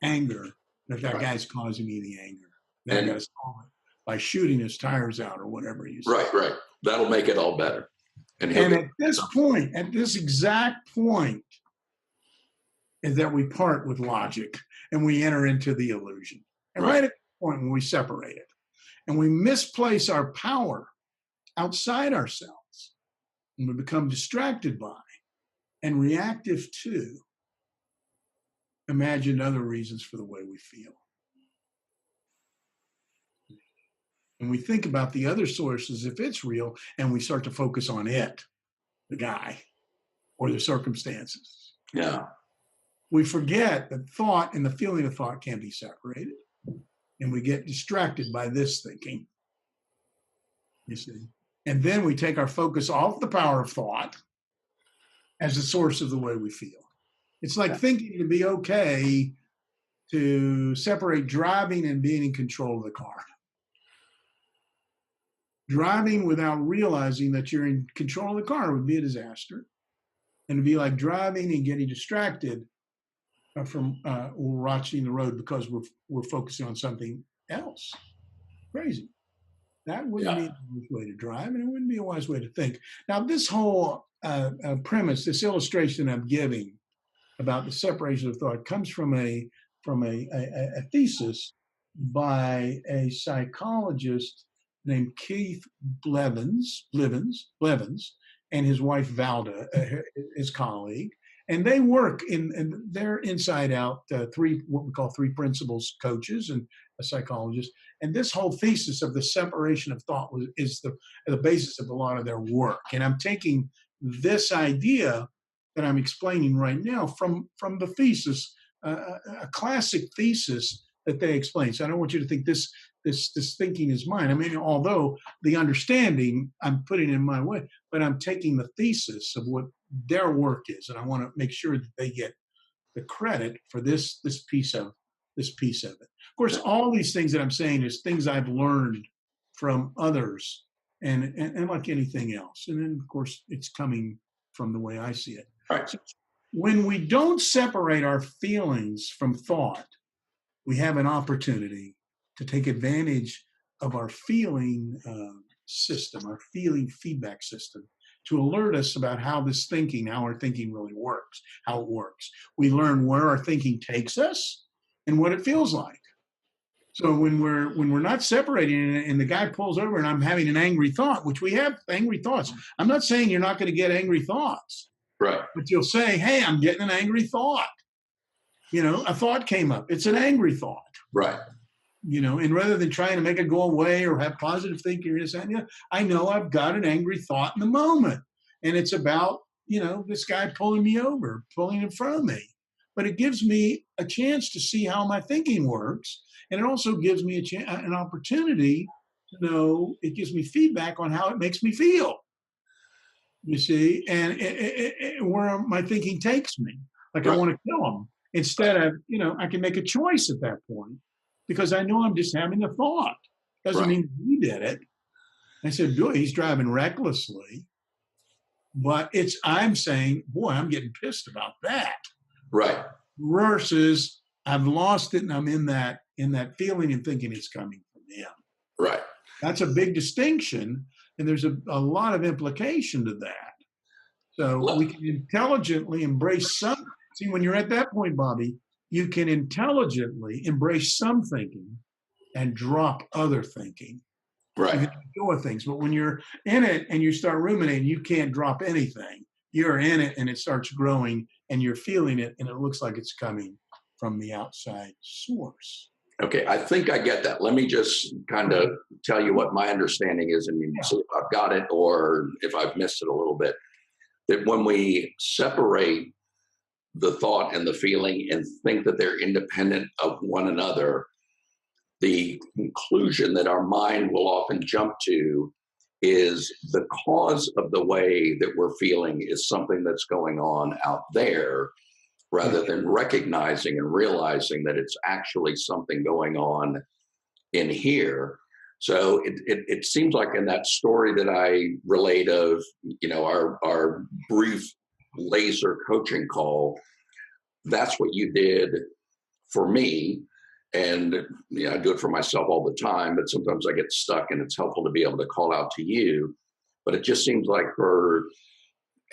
anger, that guy's causing me the anger. Then I got to solve it by shooting his tires out or whatever you say. Right. That'll make it all better. And at this point, at this exact point, is that we part with logic and we enter into the illusion. And right at the point when we separate it and we misplace our power outside ourselves and we become distracted by and reactive to imagined other reasons for the way we feel. And we think about the other sources if it's real and we start to focus on it, the guy, or the circumstances. Yeah. We forget that thought and the feeling of thought can be separated. And we get distracted by this thinking, you see. And then we take our focus off the power of thought as the source of the way we feel. It's like thinking it'd be okay to separate driving and being in control of the car. Driving without realizing that you're in control of the car would be a disaster. And it'd be like driving and getting distracted from watching the road because we're focusing on something else. Crazy. That wouldn't be a wise way to drive, and it wouldn't be a wise way to think. Now, this whole premise, this illustration I'm giving about the separation of thought, comes from a thesis by a psychologist named Keith Blevins, and his wife Valda, his colleague. And they work and they're inside out what we call three principles coaches and a psychologist. And this whole thesis of the separation of thought is the basis of a lot of their work. And I'm taking this idea that I'm explaining right now from the thesis, a classic thesis that they explain. So I don't want you to think this thinking is mine. I mean, although the understanding I'm putting in my way, but I'm taking the thesis of what their work is, and I want to make sure that they get the credit for this piece of it. Of course, all these things that I'm saying is things I've learned from others, and like anything else. And then, of course, it's coming from the way I see it. Right. So when we don't separate our feelings from thought, we have an opportunity to take advantage of our feeling system, our feeling feedback system, to alert us about how our thinking really works, how it works. We learn where our thinking takes us and what it feels like. So when we're not separating and the guy pulls over and I'm having an angry thought, which we have angry thoughts. I'm not saying you're not going to get angry thoughts. Right. But you'll say, hey, I'm getting an angry thought. A thought came up. It's an angry thought. Right. And rather than trying to make it go away or have positive thinking or this and that, I know I've got an angry thought in the moment. And it's about, this guy pulling me over, pulling in front of me. But it gives me a chance to see how my thinking works. And it also gives me an opportunity to know, it gives me feedback on how it makes me feel. You see, and where my thinking takes me. Like I want to kill him. Instead of, I can make a choice at that point because I know I'm just having a thought. Doesn't mean he did it. I said, boy, he's driving recklessly. But I'm saying, boy, I'm getting pissed about that. Right. Versus I've lost it and I'm in that feeling and thinking it's coming from him. Right. That's a big distinction. And there's a lot of implication to that. So we can intelligently embrace some. See, when you're at that point, Bobby, you can intelligently embrace some thinking and drop other thinking. Right. You can enjoy things. But when you're in it and you start ruminating, you can't drop anything. You're in it and it starts growing and you're feeling it and it looks like it's coming from the outside source. Okay, I think I get that. Let me just kind of tell you what my understanding is, and you Yeah. see if I've got it or if I've missed it a little bit. That when we separate the thought and the feeling and think that they're independent of one another, the conclusion that our mind will often jump to is the cause of the way that we're feeling is something that's going on out there, rather than recognizing and realizing that it's actually something going on in here. So it seems like in that story that I relate of, our brief laser coaching call, that's what you did for me. And I do it for myself all the time, but sometimes I get stuck, and it's helpful to be able to call out to you. But it just seems like for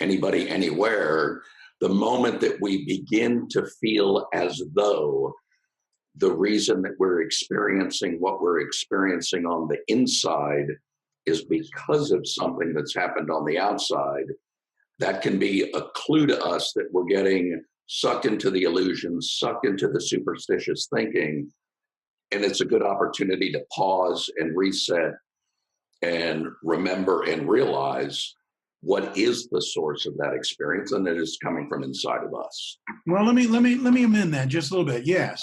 anybody, anywhere, the moment that we begin to feel as though the reason that we're experiencing what we're experiencing on the inside is because of something that's happened on the outside, that can be a clue to us that we're getting sucked into the illusions, sucked into the superstitious thinking. And it's a good opportunity to pause and reset and remember and realize what is the source of that experience, and it is coming from inside of us. Well, let me amend that just a little bit. Yes.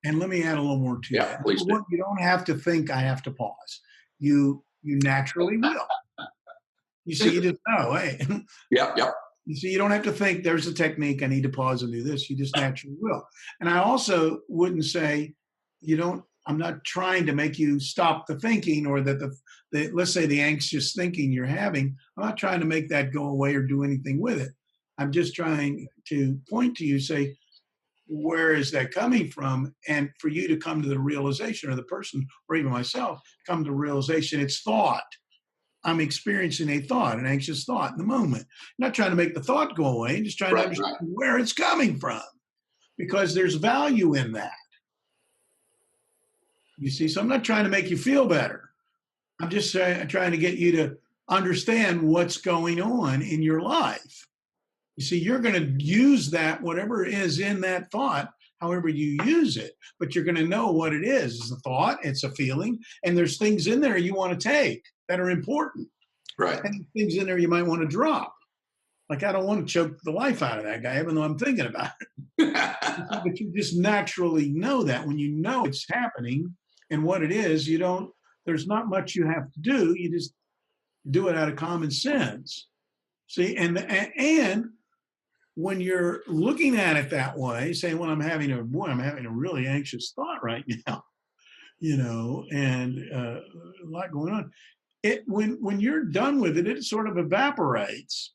And let me add a little more to Yeah, that. please do. You don't have to think I have to pause. You naturally will. You see, you just know, hey. Yeah. You see, you don't have to think there's a technique, I need to pause and do this. You just naturally will. And I also wouldn't say I'm not trying to make you stop the thinking, or that let's say the anxious thinking you're having, I'm not trying to make that go away or do anything with it. I'm just trying to point to you, say, where is that coming from? And for you to come to the realization, or the person, or even myself, come to realization, it's thought. I'm experiencing a thought, an anxious thought in the moment. I'm not trying to make the thought go away, I'm just trying to understand where it's coming from, because there's value in that. You see, so I'm not trying to make you feel better. I'm just trying to get you to understand what's going on in your life. You see, you're going to use that, whatever is in that thought, however you use it, but you're going to know what it is. It's a thought, it's a feeling, and there's things in there you want to take that are important. Right. And things in there you might want to drop. Like, I don't want to choke the life out of that guy, even though I'm thinking about it. But you just naturally know that when you know it's happening and what it is, there's not much you have to do. You just do it out of common sense. See, and when you're looking at it that way, saying, well, I'm having a really anxious thought right now, and a lot going on. When you're done with it, it sort of evaporates.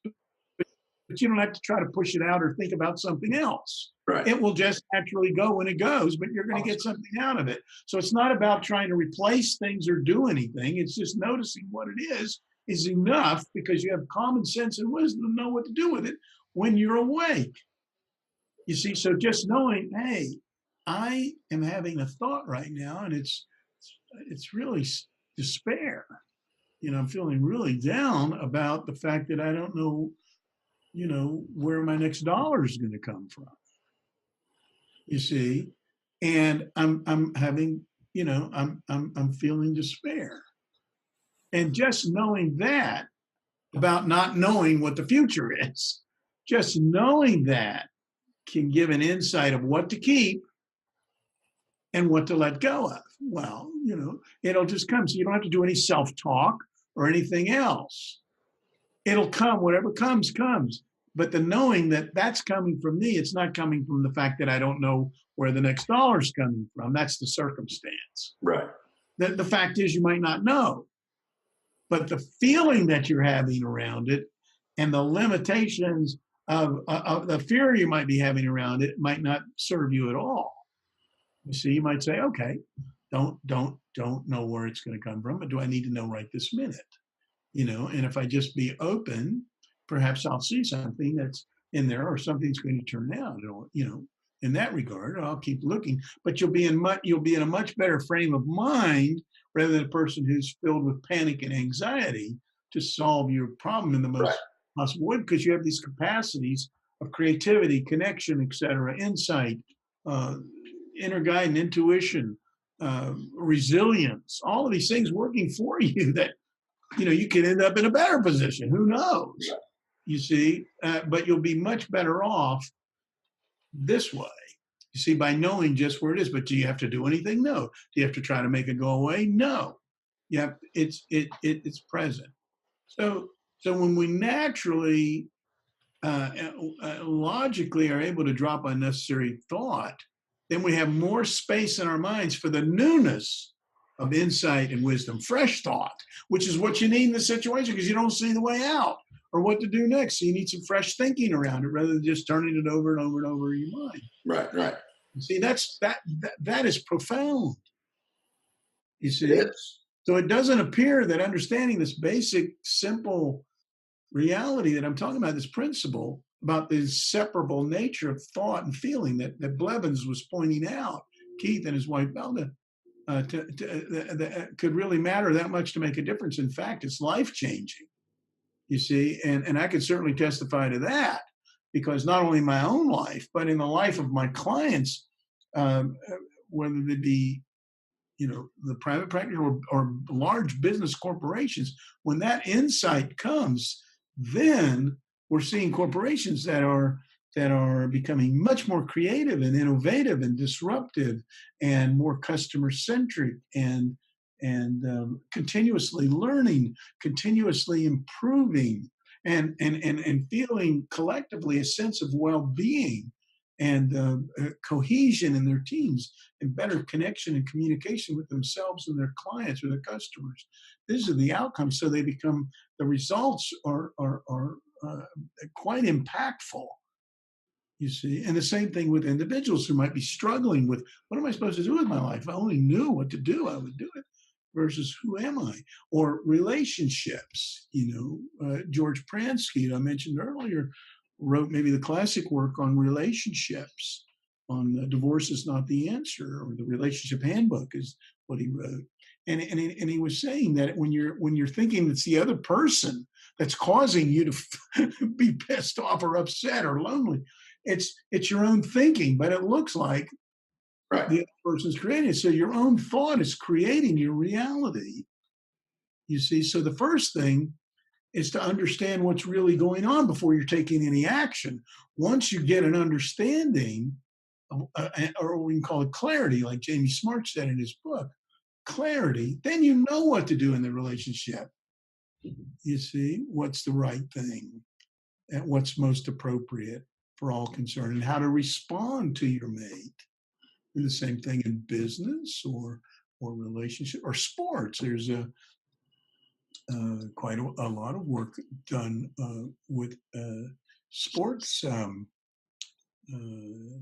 But you don't have to try to push it out or think about something else. Right. It will just naturally go when it goes, but you're going to get something out of it. So it's not about trying to replace things or do anything. It's just noticing what it is enough, because you have common sense and wisdom to know what to do with it when you're awake. You see, so just knowing, hey, I am having a thought right now, and it's really despair. I'm feeling really down about the fact that I don't know, where my next dollar is going to come from. You see, and I'm having, I'm feeling despair, and just knowing that about not knowing what the future is, just knowing that can give an insight of what to keep and what to let go of. Well, it'll just come. So you don't have to do any self-talk or anything else. It'll come, whatever comes. But the knowing that that's coming from me, it's not coming from the fact that I don't know where the next dollar's coming from. That's the circumstance. Right. The fact is, you might not know. But the feeling that you're having around it, and the limitations of the fear you might be having around it, might not serve you at all. You see, you might say, okay, don't know where it's going to come from, but do I need to know right this minute? And if I just be open, perhaps I'll see something that's in there, or something's going to turn out, in that regard. I'll keep looking, but you'll be in a much better frame of mind, rather than a person who's filled with panic and anxiety, to solve your problem in the most possible way, because you have these capacities of creativity, connection, etc., insight, uh, inner guide and intuition, resilience, all of these things working for you that, you could end up in a better position. Who knows? You see, but you'll be much better off this way. You see, by knowing just where it is. But do you have to do anything? No. Do you have to try to make it go away? No. It's present. So when we naturally, uh, logically are able to drop unnecessary thought, then we have more space in our minds for the newness of insight and wisdom, fresh thought, which is what you need in the situation because you don't see the way out or what to do next. So you need some fresh thinking around it rather than just turning it over and over and over in your mind. Right, right. You see, that is profound. You see, It is. so it doesn't appear that understanding this basic, simple reality that I'm talking about, this principle about the inseparable nature of thought and feeling that Blevins was pointing out, Keith and his wife Belda, that could really matter that much to make a difference. In fact, it's life changing. You see, and I could certainly testify to that because not only in my own life, but in the life of my clients, whether they be the private practice or large business corporations, when that insight comes, then we're seeing corporations that are becoming much more creative and innovative and disruptive and more customer centric and continuously learning, continuously improving, and feeling collectively a sense of well-being and cohesion in their teams and better connection and communication with themselves and their clients or their customers. These are the outcomes. So the results are quite impactful, you see. And the same thing with individuals who might be struggling with, what am I supposed to do with my life? If I only knew what to do, I would do it. Versus who am I? Or relationships. George Pransky, I mentioned earlier, wrote maybe the classic work on relationships, on divorce is not the answer, or the relationship handbook is what he wrote. And he was saying that when you're thinking it's the other person that's causing you to be pissed off or upset or lonely, it's your own thinking, but it looks like Right. the other person's creating it. So your own thought is creating your reality. You see, so the first thing is to understand what's really going on before you're taking any action. Once you get an understanding, or we can call it clarity, like Jamie Smart said in his book, clarity, then you know what to do in the relationship. You see, what's the right thing and what's most appropriate for all concerned and how to respond to your mate. And the same thing in business or relationship or sports. There's quite a lot of work done with sports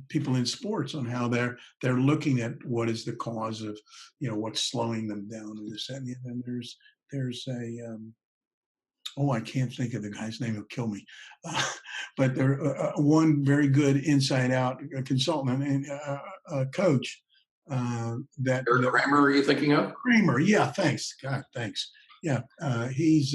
people in sports on how they're looking at what is the cause of what's slowing them down and this and there's a I can't think of the guy's name, he'll kill me. But there one very good inside out consultant and coach that Eric Kramer, are you thinking of? Kramer, yeah, thanks. God, thanks. Yeah, he's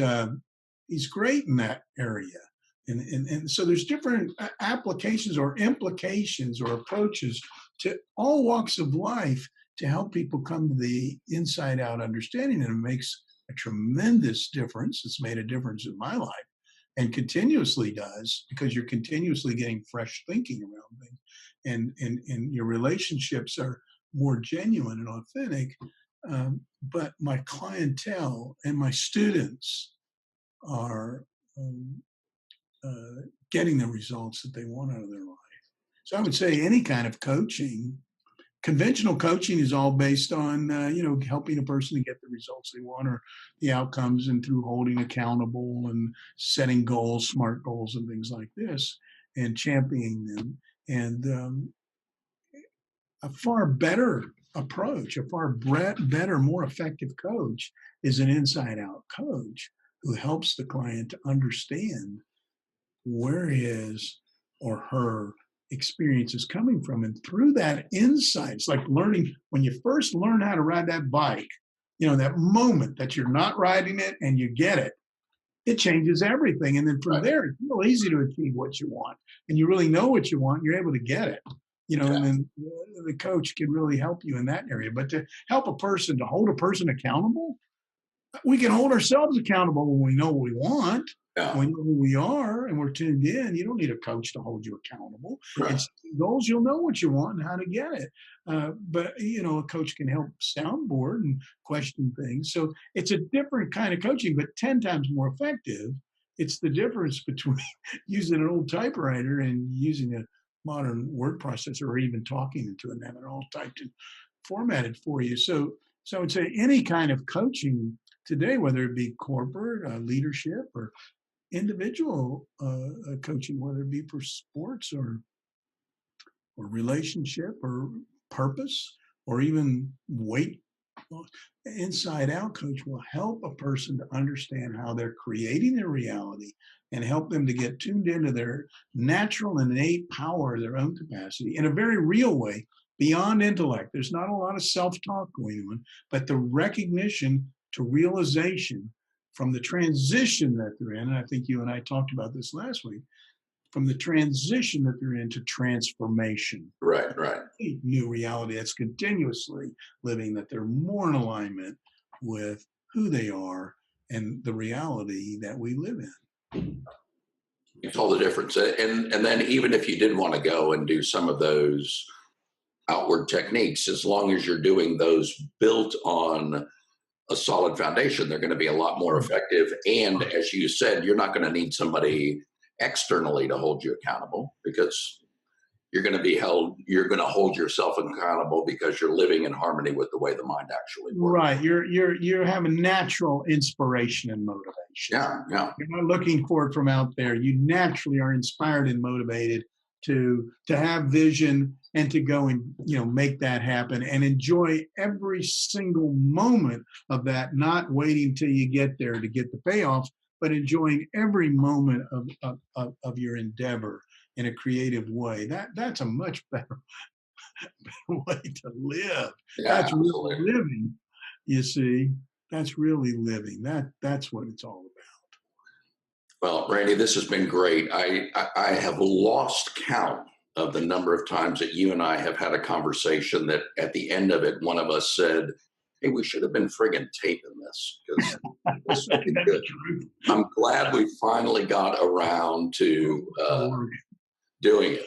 great in that area. And so there's different applications or implications or approaches to all walks of life to help people come to the inside out understanding. And it makes a tremendous difference. It's made a difference in my life and continuously does because you're continuously getting fresh thinking around things and your relationships are more genuine and authentic. But my clientele and my students are getting the results that they want out of their life. So I would say any kind of coaching, conventional coaching is all based on, helping a person to get the results they want or the outcomes and through holding accountable and setting goals, SMART goals and things like this and championing them. And a far better approach, a far better, more effective coach is an inside out coach who helps the client to understand where his or her experience is coming from. And through that insight, it's like learning, when you first learn how to ride that bike, that moment that you're not riding it and you get it, it changes everything. And then from there, it's real easy to achieve what you want. And you really know what you want, and you're able to get it. and Yeah. then the coach can really help you in that area. But to help a person, to hold a person accountable, we can hold ourselves accountable when we know what we want. Yeah. We know who we are and we're tuned in. You don't need a coach to hold you accountable. Right. It's goals, you'll know what you want and how to get it. But a coach can help soundboard and question things. So it's a different kind of coaching, but 10 times more effective. It's the difference between using an old typewriter and using a modern word processor, or even talking into it and having it all typed and formatted for you. So I would say any kind of coaching today, whether it be corporate leadership or individual coaching, whether it be for sports or relationship or purpose or even weight, inside out coach will help a person to understand how they're creating their reality and help them to get tuned into their natural and innate power, their own capacity in a very real way, beyond intellect. There's not a lot of self-talk going on, but the recognition to realization from the transition that they're in. And I think you and I talked about this last week, from the transition that they're into transformation, Right. Right. new reality that's continuously living, that they're more in alignment with who they are and the reality that we live in. Makes all the difference. And then even if you did want to go and do some of those outward techniques, as long as you're doing those built on a solid foundation, they're going to be a lot more effective. And as you said, you're not going to need somebody externally to hold you accountable, because you're going to hold yourself accountable because you're living in harmony with the way the mind actually works. Right. You're having natural inspiration and motivation. Yeah. Yeah. You're not looking for it from out there. You naturally are inspired and motivated to have vision and to go and make that happen and enjoy every single moment of that, not waiting till you get there to get the payoff, but enjoying every moment of your endeavor in a creative way. That's a much better way to live. Yeah. That's really Absolutely. living. You see, that's really living. That's what it's all about. Well, Randy, this has been great. I have lost count of the number of times that you and I have had a conversation that at the end of it, one of us said, "Hey, we should have been friggin' taping this, because this would be That's good." true. I'm glad we finally got around to Or, doing it.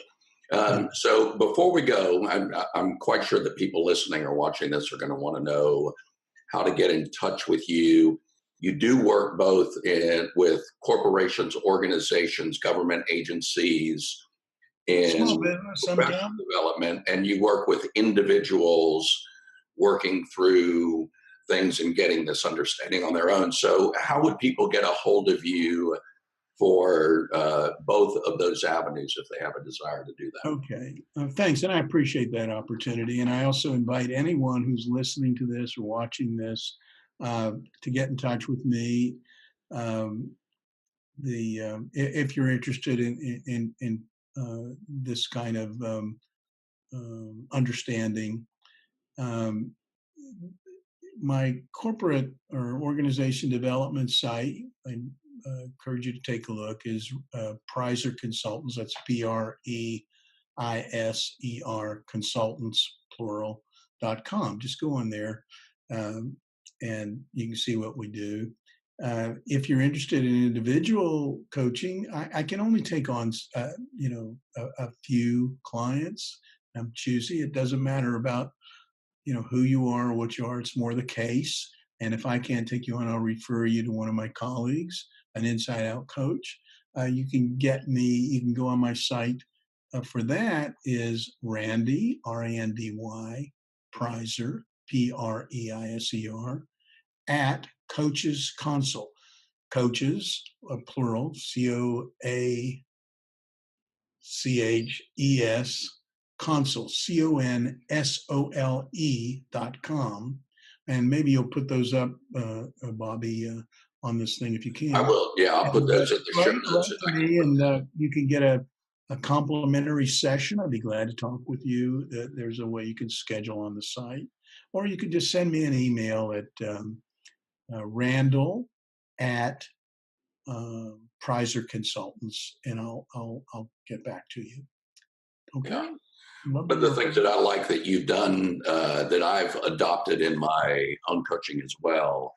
yeah. So before we go, I'm quite sure that people listening or watching this are going to want to know how to get in touch with you. You do work both with corporations, organizations, government agencies, Small in business professional sometimes. development, and you work with individuals working through things and getting this understanding on their own. So how would people get a hold of you for both of those avenues if they have a desire to do that? Okay. Thanks. And I appreciate that opportunity. And I also invite anyone who's listening to this or watching this to get in touch with me. Um, if you're interested in this kind of understanding, um, my corporate or organization development site, I encourage you to take a look, is Preiser Consultants. That's Preiser Consultants, plural.com. Just go on there and you can see what we do. If you're interested in individual coaching, I can only take on, a few clients. I'm choosy. It doesn't matter about who you are or what you are. It's more the case. And if I can't take you on, I'll refer you to one of my colleagues, an inside out coach. You can get me, you can go on my site for that is Randy, Randy, Preiser, Preiser, at Coaches Consult. Coaches, plural, COACHES, console, CONSOLE.com. And maybe you'll put those up, Bobby, on this thing if you I can. will. Yeah, I'll put And those at the show write notes. to me, and you can get a complimentary session. I'd be glad to talk with you. There's a way you can schedule on the site, or you could just send me an email at Randall at Preiser Consultants, and I'll get back to you. Yeah. Okay. Love One to of the work things with you. that I like that you've done that I've adopted in my own coaching as well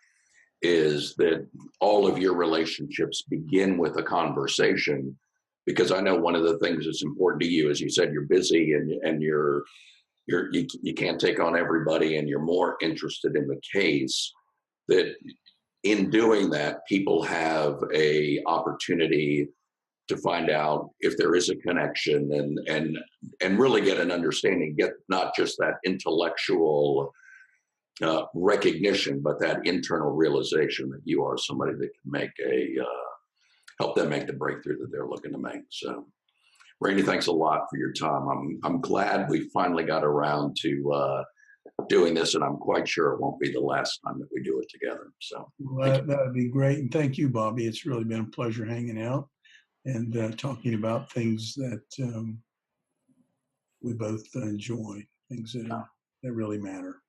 is that all of your relationships begin with a conversation, because I know one of the things that's important to you, as you said, you're busy and you can't take on everybody, and you're more interested in the case. That in doing that, people have a opportunity to find out if there is a connection, and really get an understanding, get not just that intellectual recognition, but that internal realization that you are somebody that can make help them make the breakthrough that they're looking to make. So, Randy, thanks a lot for your time. I'm glad we finally got around to doing this, and I'm quite sure it won't be the last time that we do it together. So, Well, thank you. that would be great. And thank you, Bobby. It's really been a pleasure hanging out and talking about things that we both enjoy, things that really matter.